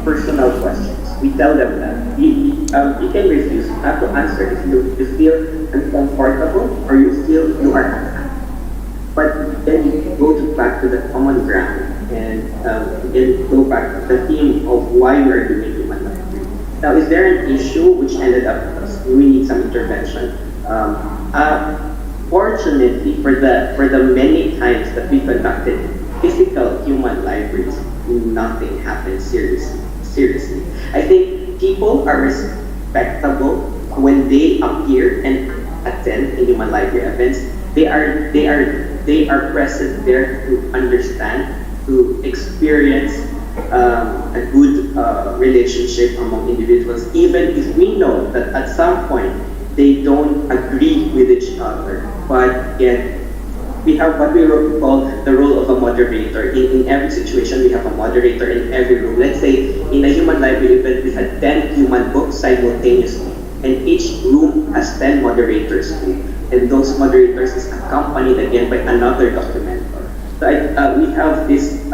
personal questions. We tell them that you can refuse not to answer if you feel uncomfortable or you are not. But then you go back to the common ground and go back to the theme of why we are doing human library. Now, is there an issue which ended up with us? We need some intervention. Fortunately, for the many times that we conducted physical human libraries, nothing happened seriously. I think people are respectable when they appear and attend in human library events. They are present there to understand, to experience a good relationship among individuals, even if we know that at some point they don't agree with each other. But yet, we have what we call the role of a moderator. In every situation, we have a moderator in every room. Let's say in a human library event, we had 10 human books simultaneously, and each room has 10 moderators too. And those moderators is accompanied again by another documenter. So we have this.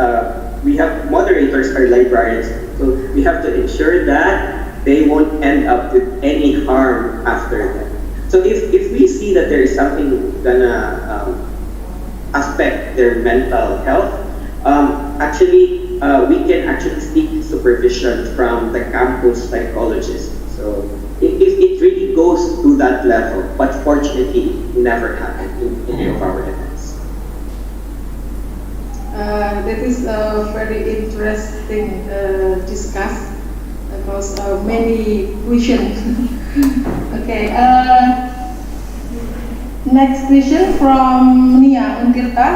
We have moderators or librarians, so we have to ensure that they won't end up with any harm after them. So if we see that there is something gonna affect their mental health, we can actually seek supervision from the campus psychologist. So it really goes to that level, but fortunately, it never happened in any of our events. That is a very interesting discuss because many questions. Okay. Next question from Nia Untirta.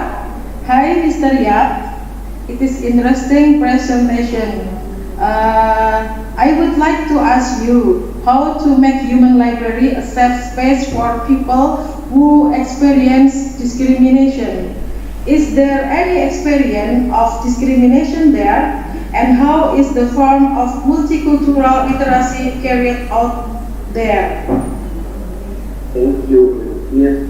Hi, Mr. Yap. It is interesting presentation. I would like to ask you how to make human library a safe space for people who experience discrimination. Is there any experience of discrimination there? And how is the form of multicultural literacy carried out there? Thank you. Yes,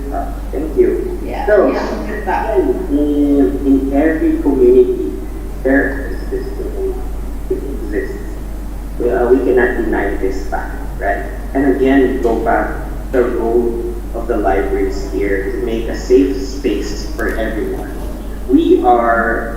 thank you. Yeah, So, yeah, in every community, there is this thing. It exists. We cannot deny this fact, right? And again, go back the role of the libraries here to make a safe space for everyone. We are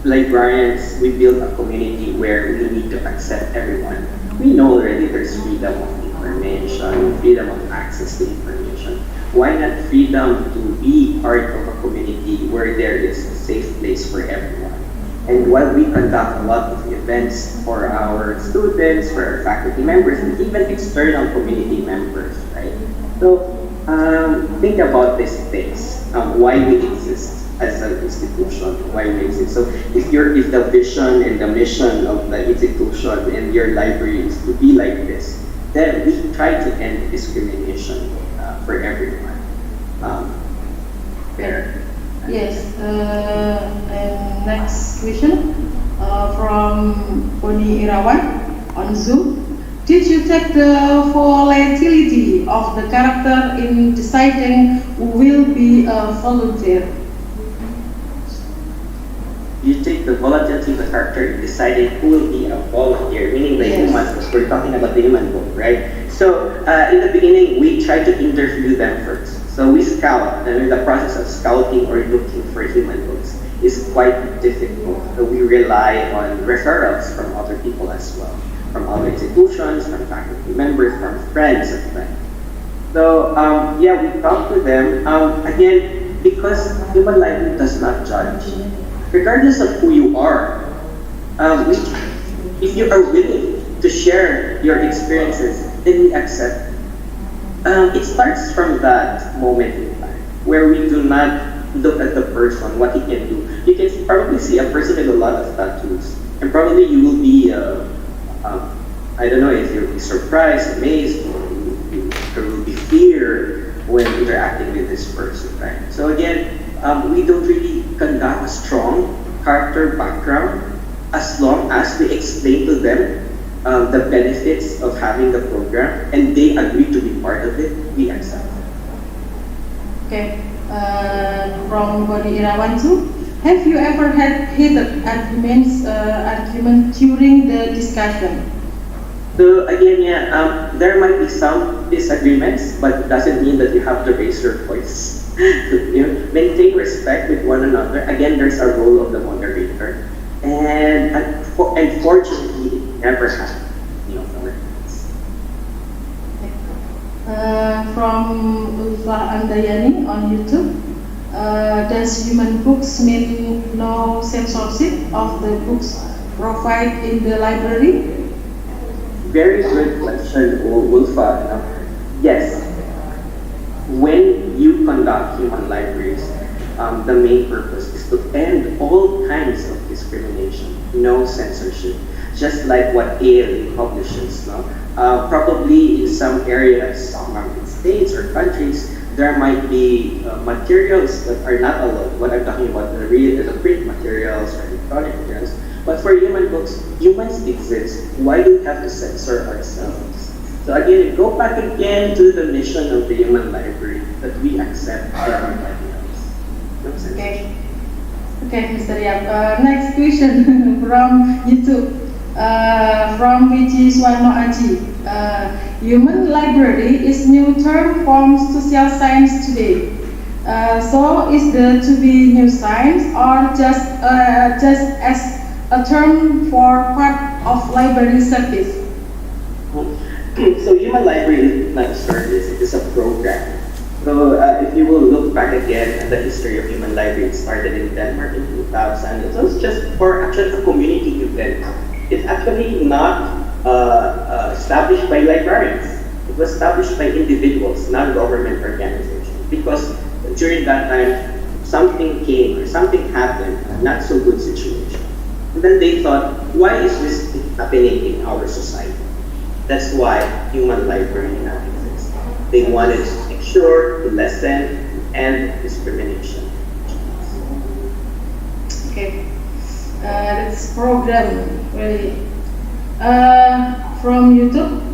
librarians. We build a community where we need to accept everyone. We know already there's freedom of information, freedom of access to information. Why not freedom to be part of a community where there is a safe place for everyone? And while we conduct a lot of events for our students, for our faculty members, and even external community members, right? So think about these things, why we exist as an institution, why we exist. So if the vision and the mission of the institution and your library is to be like this, then we try to end discrimination for everyone. There. Yes. And next question from Poni Irawan on Zoom. Did you take the volatility of the character in deciding who will be a volunteer? You take the volatility of the character in deciding who will be a volunteer, meaning the Yes. humans, because we're talking about the human book, right? So in the beginning, we try to interview them first. So we scout, and in the process of scouting or looking for human books is quite difficult. So we rely on referrals from other people as well, from other institutions, from faculty members, from friends of friends. So yeah, we talk to them. Again, because human library does not judge, regardless of who you are. If you are willing to share your experiences, then we accept. It starts from that moment in time where we do not look at the person, what he can do. You can probably see a person with a lot of tattoos, and probably you will be, I don't know if you'll be surprised, amazed, or there will be fear when interacting with this person, right? So again, we don't really conduct a strong character background as long as we explain to them the benefits of having the program and they agree to be part of it, we accept. Okay, from Bodi Irawantu, have you ever had heated argument during the discussion? So again, yeah, there might be some disagreements, but it doesn't mean that you have to raise your voice. Maintain respect with one another. Again, there's a role of the moderator, and fortunately, it never happened. From Ulfa Andayani on YouTube, does human books mean no censorship of the books provided in the library? Very good question, Ulfa. Yes. When you conduct human libraries, the main purpose is to end all kinds of discrimination, no censorship, just like what ALA publishes. No? Probably in some areas, some states or countries, there might be materials that are not allowed. What I'm talking about, the print materials or electronic materials. But for human books, humans exist. Why do we have to censor ourselves? So again, go back again to the mission of the human library, that we accept everybody else. No sense. Okay, Mr. Yap. Next question from YouTube, from Viji Swarno Aji. Human library is new term from social science today. So is the to be new science or just as a term for part of library service? So human library is not a service, it is a program. So if you will look back again at the history of human library, it started in Denmark in 2000. It was just for actually a community event. It's actually not established by librarians. It was established by individuals, non-government organizations. Because during that time, something came or something happened, a not so good situation. And then they thought, why is this happening in our society? That's why human library now exists. They wanted to make sure to lessen and discrimination. Okay, that's program really. From YouTube,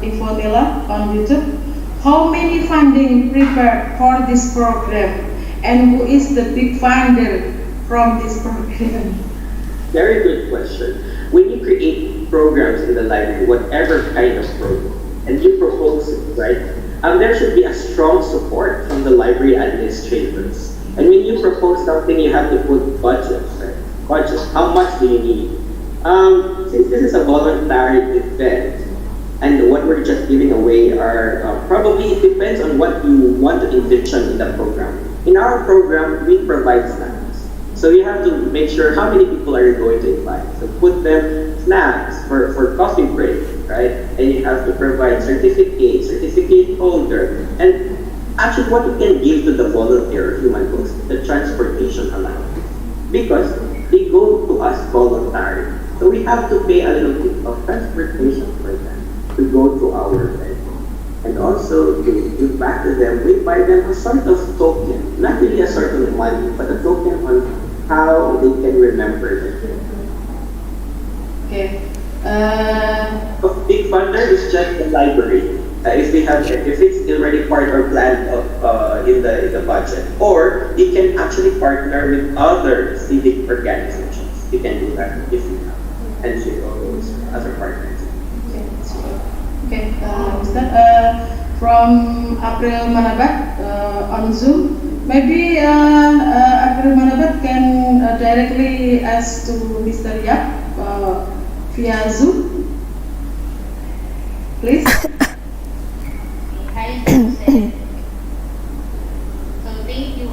Ivonela on YouTube. How many funding prepared for this program, and who is the big funder from this program? Very good question. When you create programs in the library, whatever kind of program, and you propose it, right? There should be a strong support from the library administrators. And when you propose something, you have to put budgets, right? Budget. How much do you need? Since this is a voluntary event, and what we're just giving away are probably, it depends on what you want to envision in the program. In our program, we provide snacks. So you have to make sure how many people are you going to invite. So put them snacks for coffee break, right? And you have to provide certificate holder. And actually what you can give to the volunteer human books, the transportation allowance. Because they go to us voluntary. So we have to pay a little bit of transportation for them to go to our event. And also to give back to them, we buy them a sort of token, not really a sort of money, but a token on how they can remember the trip. Okay. A big funder is just the library. If if it's already part or planned of, in the budget, or you can actually partner with other civic organizations. You can do that if you have NGOs or other partners. Okay, Ustaz, from April Manabat on Zoom, maybe April Manabat can directly ask to Mr. Yap via Zoom, please. Hi, Jose. So thank you.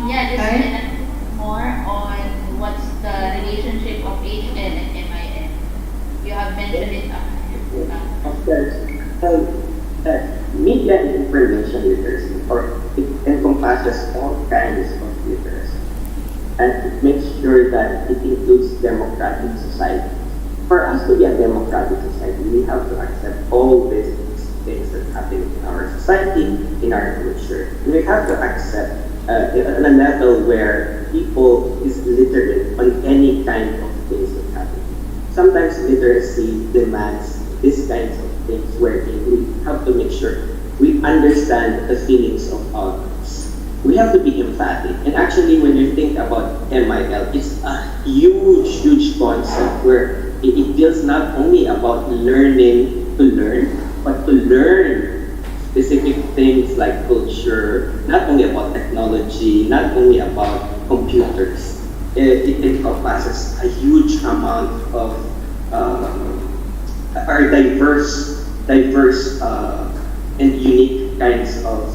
Yeah, just Hi. more on what's the relationship of HN and MIN. You have mentioned it. Of course, media and information literacy, or it encompasses all kinds of literacy, and it makes sure that it includes democratic society. For us to be a democratic society, we have to accept all these things that happen in our society, in our culture. And we have to accept on a level where people is literate on any kind of things that happen. Sometimes literacy demands these kinds of things where we have to make sure we understand the feelings of others. We have to be empathic. And actually, when you think about MIL, it's a huge concept where it deals not only about learning to learn, but to learn specific things like culture, not only about technology, not only about computers. It encompasses a huge amount of are diverse and unique kinds of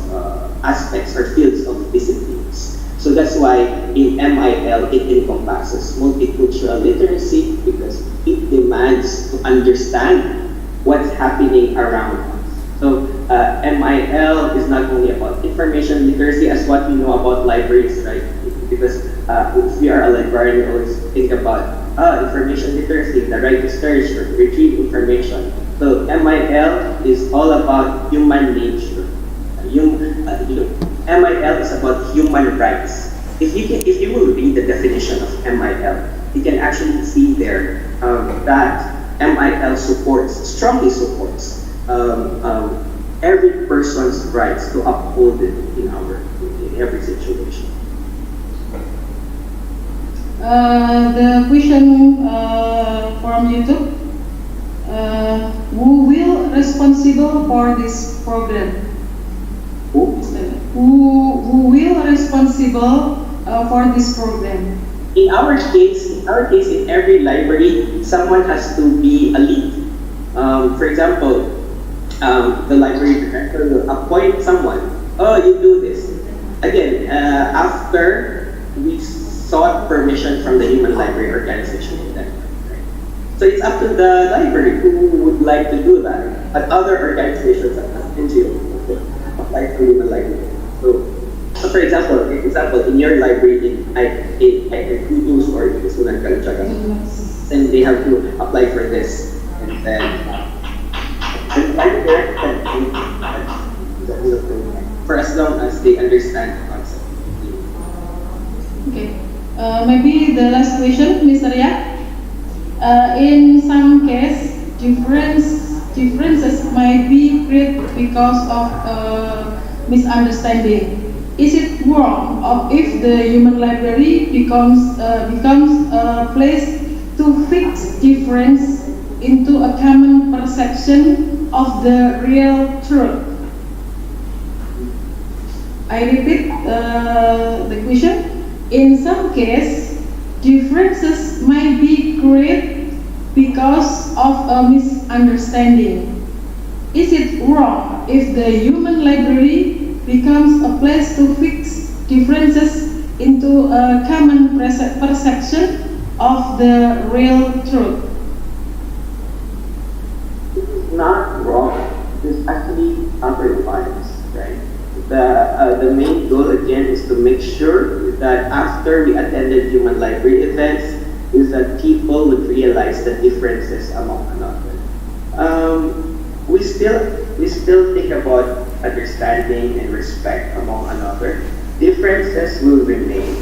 aspects or fields of disciplines. So that's why in MIL it encompasses multicultural literacy because it demands to understand what's happening around us. So MIL is not only about information literacy as what we know about libraries, right? Because if we are a librarian, we always think about information literacy, the right to search or retrieve information. So MIL is all about human nature. MIL is about human rights. If you will read the definition of MIL, you can actually see there that MIL strongly supports every person's rights to uphold it in every situation. The question from YouTube, who will responsible for this program? Who will responsible for this program? In our case, in every library, someone has to be a lead. For example, the library director will appoint someone. Oh, you do this. Again, after we sought permission from the Human Library Organization in Denmark. Right? So it's up to the library who would like to do that. But other organizations such as NGOs apply for Human Library. So for example, in your library in Kudus or in Sunan Kalijaga, then they have to apply for this, and then the library director for as long as they understand the concept. Okay. Maybe the last question, Mr. Yap. In some case, differences might be created because of misunderstanding. Is it wrong if the human library becomes a place to fix difference into a common perception of the real truth? I repeat the question. In some cases, differences might be created because of a misunderstanding. Is it wrong if the human library becomes a place to fix differences into a common perception of the real truth? It's not wrong. It's actually otherwise, right? The main goal again is to make sure that after we attended human library events, is that people would realize the differences among another. We still think about understanding and respect among another. Differences will remain,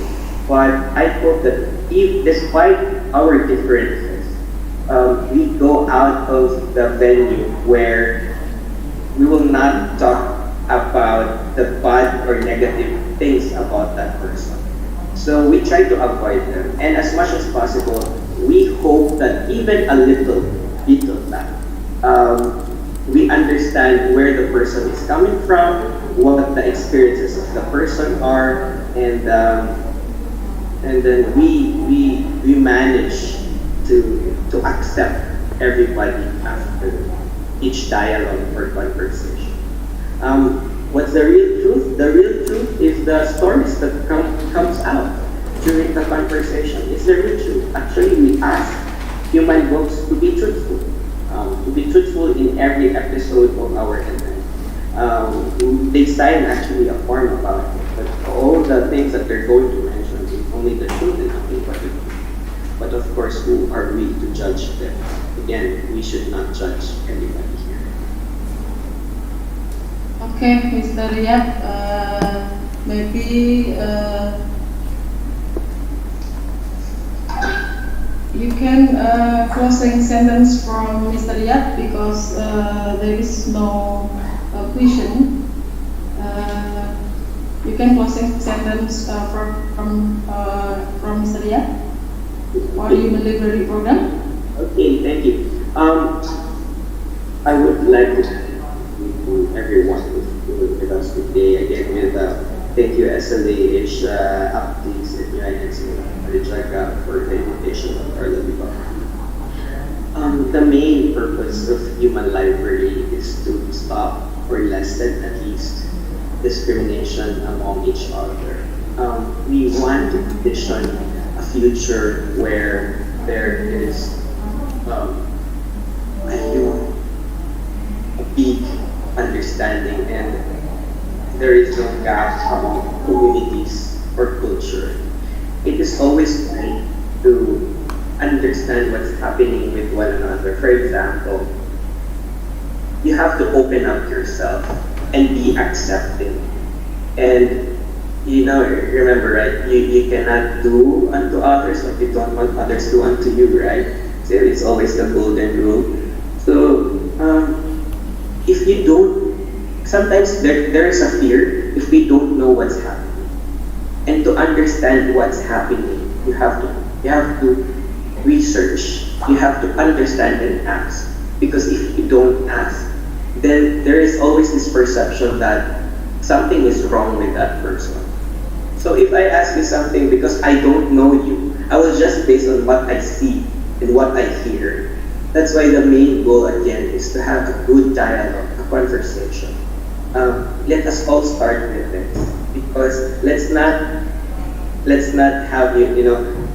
but I hope that if despite our differences, we go out of the venue where we will not talk about the bad or negative things about that person. So we try to avoid them. And as much as possible, we hope that even a little bit of that, we understand where the person is coming from, what the experiences of the person are, and then we manage to accept everybody after each dialogue or conversation. What's the real truth? The real truth is the stories that comes out during the conversation. It's the real truth. Actually, we ask human books to be truthful. To be truthful in every episode of our event. They sign actually a form about it, but all the things that they're going to mention is only the truth and nothing but the truth. But of course, who are we to judge them? Again, we should not judge anybody here. Okay, Mr. Riyad, maybe you can closing sentence from Mr. Riyad because there is no question. You can closing sentence from Mr. Riyad for Human Library Program. Okay, thank you. I would like to thank everyone with us today again with thank you SLAH, APPTIS, and APPTIS, Kalijaga for the invitation of our Librarian. The main purpose of Human Library is to stop or lessen at least discrimination among each other. We want to envision a future where there is a big understanding and there is no gap among communities or culture. It is always right to understand what's happening with one another. For example, you have to open up yourself and be accepting. And remember, right? You cannot do unto others what you don't want others to do unto you, right? So it's always the golden rule. So if you don't, sometimes there is a fear if we don't know what's happening. And to understand what's happening, you have to research. You have to understand and ask. Because if you don't ask, then there is always this perception that something is wrong with that person. So if I ask you something because I don't know you, I will just base on what I see and what I hear. That's why the main goal again is to have a good dialogue, a conversation. Let us all start with this because let's not have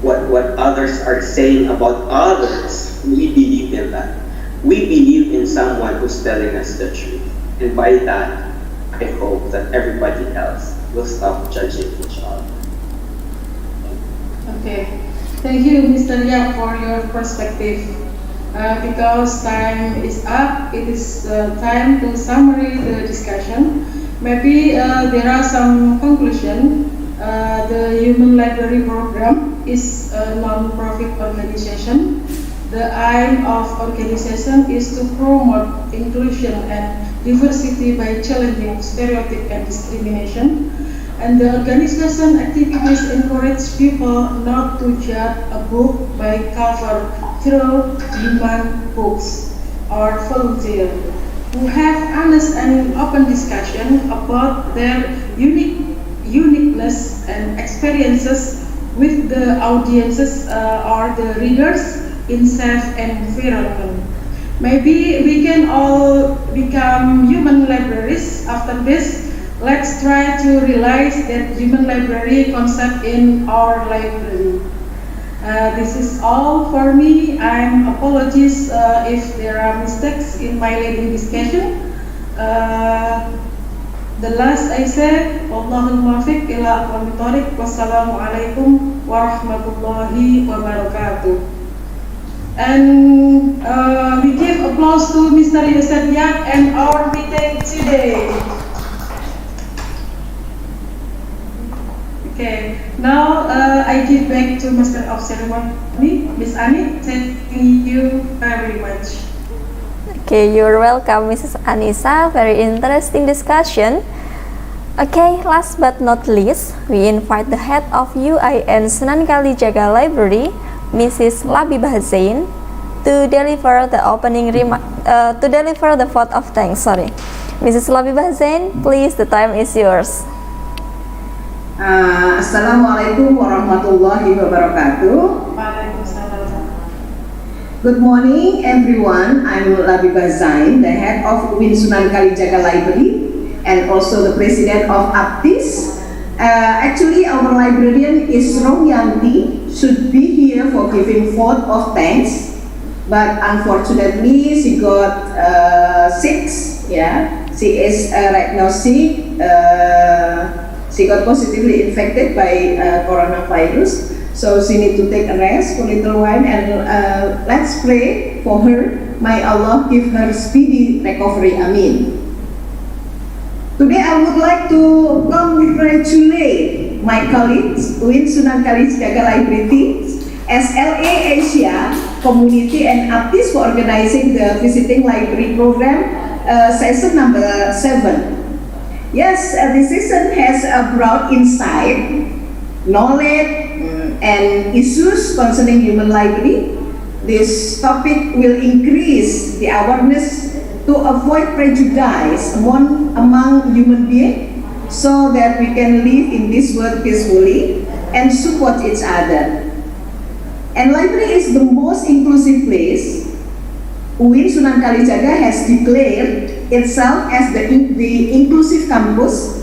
what others are saying about others. We believe in that. We believe in someone who's telling us the truth, and by that, I hope that everybody else will stop judging each other. Okay, thank you, Mr. Riyad, for your perspective. Because time is up, it is time to summary the discussion. Maybe there are some conclusion. The Human Library Program is a non-profit organization. The aim of organization is to promote inclusion and diversity by challenging stereotype and discrimination. And the organization activities encourage people not to judge a book by cover through human books or volunteer who have honest and open discussion about their uniqueness and experiences with the audiences or the readers in safe environment. Maybe we can all become human libraries after this. Let's try to realize that human library concept in our library. This is all for me. I'm apologies if there are mistakes in my leading discussion. The last I said, Wallahul muwaffiq ila aqwamit thoriq. Wassalamualaikum warahmatullahi wabarakatuh. And we give applause to Mr. Yosef Yap and our meeting today. Okay, now I give back to Master of Ceremony, Miss Anik. Thank you very much. Okay, you're welcome, Mrs. Anisa. Very interesting discussion. Okay, last but not least, we invite the head of UIN Sunan Kalijaga Library, Mrs. Labibah Zain, to deliver the vote of thanks. Sorry, Mrs. Labibah Zain, please, the time is yours. Assalamualaikum warahmatullahi wabarakatuh. Good morning, everyone. I'm Labibah Zain, the head of UIN Sunan Kalijaga Library, and also the president of APPTIS. Actually, our librarian Isrowiyanti should be here for giving vote of thanks, but unfortunately, she got sick. Yeah, she is right now sick. She got positively infected by coronavirus. So she need to take a rest for a little while, and let's pray for her. May Allah give her speedy recovery. Amin. Today I would like to congratulate my colleagues UIN Sunan Kalijaga Library teams, SLA Asia Community, and APPTIS for organizing the visiting library program session number 7. Yes, this session has a broad insight, knowledge, and issues concerning human library. This topic will increase the awareness to avoid prejudice among human beings, so that we can live in this world peacefully and support each other. And library is the most inclusive place. UIN Sunan Kalijaga has declared itself as the inclusive campus,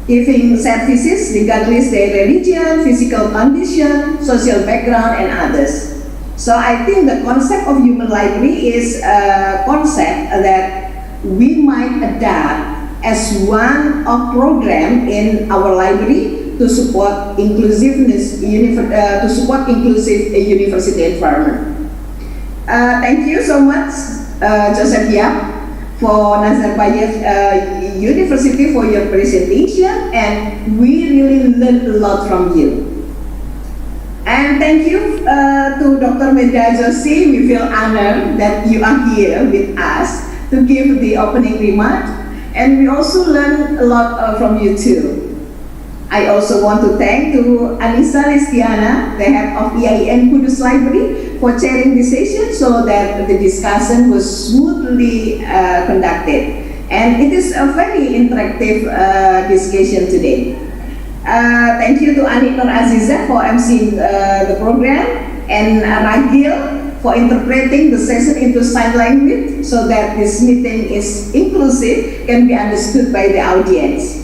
giving services regardless their religion, physical condition, social background, and others. So I think the concept of human library is a concept that we might adapt as one of program in our library to support inclusiveness, to support inclusive university environment. Thank you so much, Joseph Yap, for Nazarbayev University for your presentation, and we really learned a lot from you. And thank you to Dr. Medha Joshi. We feel honored that you are here with us to give the opening remark, and we also learned a lot from you too. I also want to thank to Anisa Listiana, the head of IAIN Kudus Library, for chairing this session so that the discussion was smoothly conducted. And it is a very interactive discussion today. Thank you to Anik or Azizah for emceeing the program, and Ragil for interpreting the session into sign language so that this meeting is inclusive, can be understood by the audience.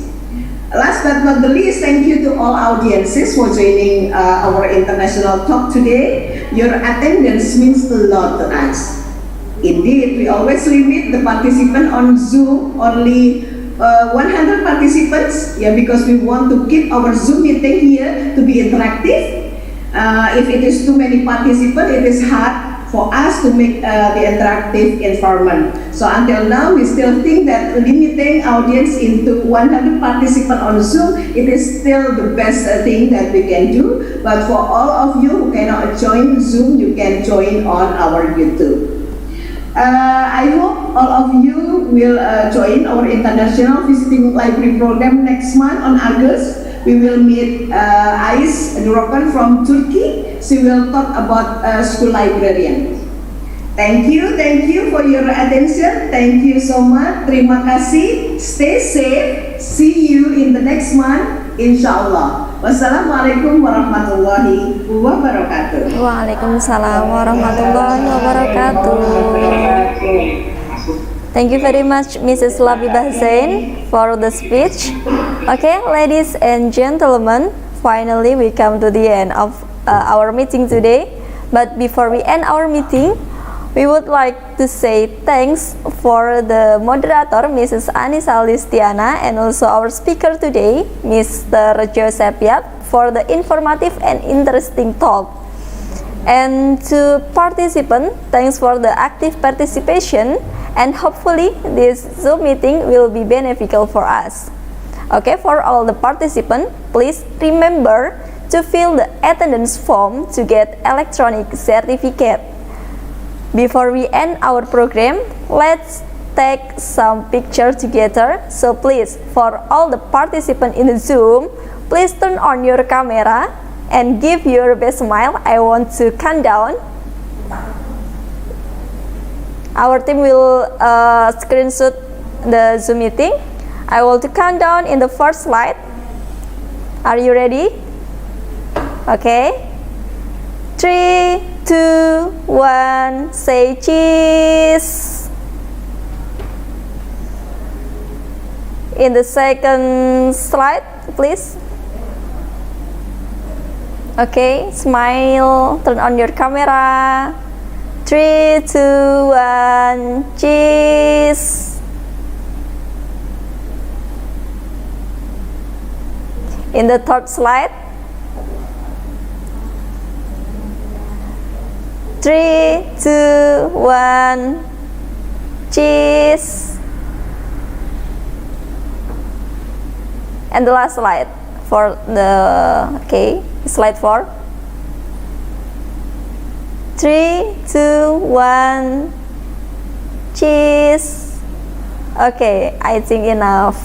Last but not the least, thank you to all audiences for joining our international talk today. Your attendance means a lot to us. Indeed, we always limit the participant on Zoom, only 100 participants, because we want to keep our Zoom meeting here to be interactive. If it is too many participants, it is hard for us to make the interactive environment. So until now, we still think that limiting audience into 100 participants on Zoom, it is still the best thing that we can do. But for all of you who cannot join Zoom, you can join on our YouTube. I hope all of you will join our international visiting library program next month on August. We will meet Ais Durokan from Turkey. She will talk about school librarian. Thank you for your attention. Thank you so much. Terima kasih. Stay safe. See you in the next month, inshallah. Wassalamualaikum warahmatullahi wabarakatuh. Waalaikumsalam warahmatullahi wabarakatuh. Thank you very much, Mrs. Labibah Zain, for the speech. Okay, ladies and gentlemen, finally we come to the end of our meeting today. But before we end our meeting, we would like to say thanks for the moderator, Mrs. Anisa Listiana, and also our speaker today, Mr. Joseph Yap, for the informative and interesting talk. And to participants, thanks for the active participation, and hopefully this Zoom meeting will be beneficial for us. Okay, for all the participants, please remember to fill the attendance form to get electronic certificate. Before we end our program, let's take some picture together. So please, for all the participants in the Zoom, please turn on your camera and give your best smile. I want to count down. Our team will screenshot the Zoom meeting. I will to count down in the first slide. Are you ready? Okay. 3, 2, 1, say cheese. In the second slide, please. Okay, smile, turn on your camera. 3, 2, 1, cheese. In the third slide. 3, 2, 1, cheese. And the last slide for the slide 4. 3, 2, 1, cheese. Okay, I think enough.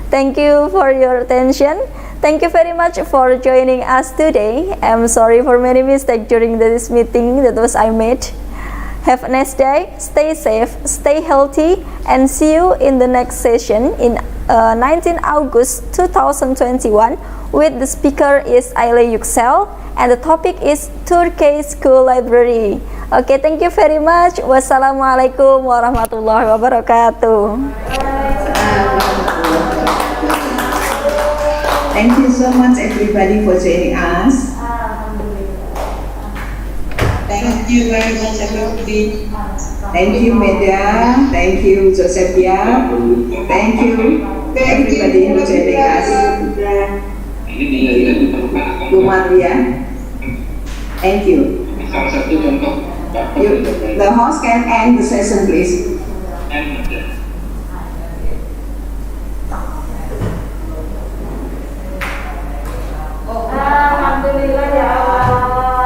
Thank you for your attention. Thank you very much for joining us today. I'm sorry for many mistakes during this meeting that I made. Have a nice day, stay safe, stay healthy, and see you in the next session in 19 August 2021 with the speaker is Aile Yüksel and the topic is Turkey School Library. Okay, thank you very much. Wassalamualaikum warahmatullahi wabarakatuh. Thank you so much everybody for joining us. Thank you very much everybody. Thank you Medha, thank you Josephia, thank you everybody for joining us. Bu Maria, thank you. The host can end the session please.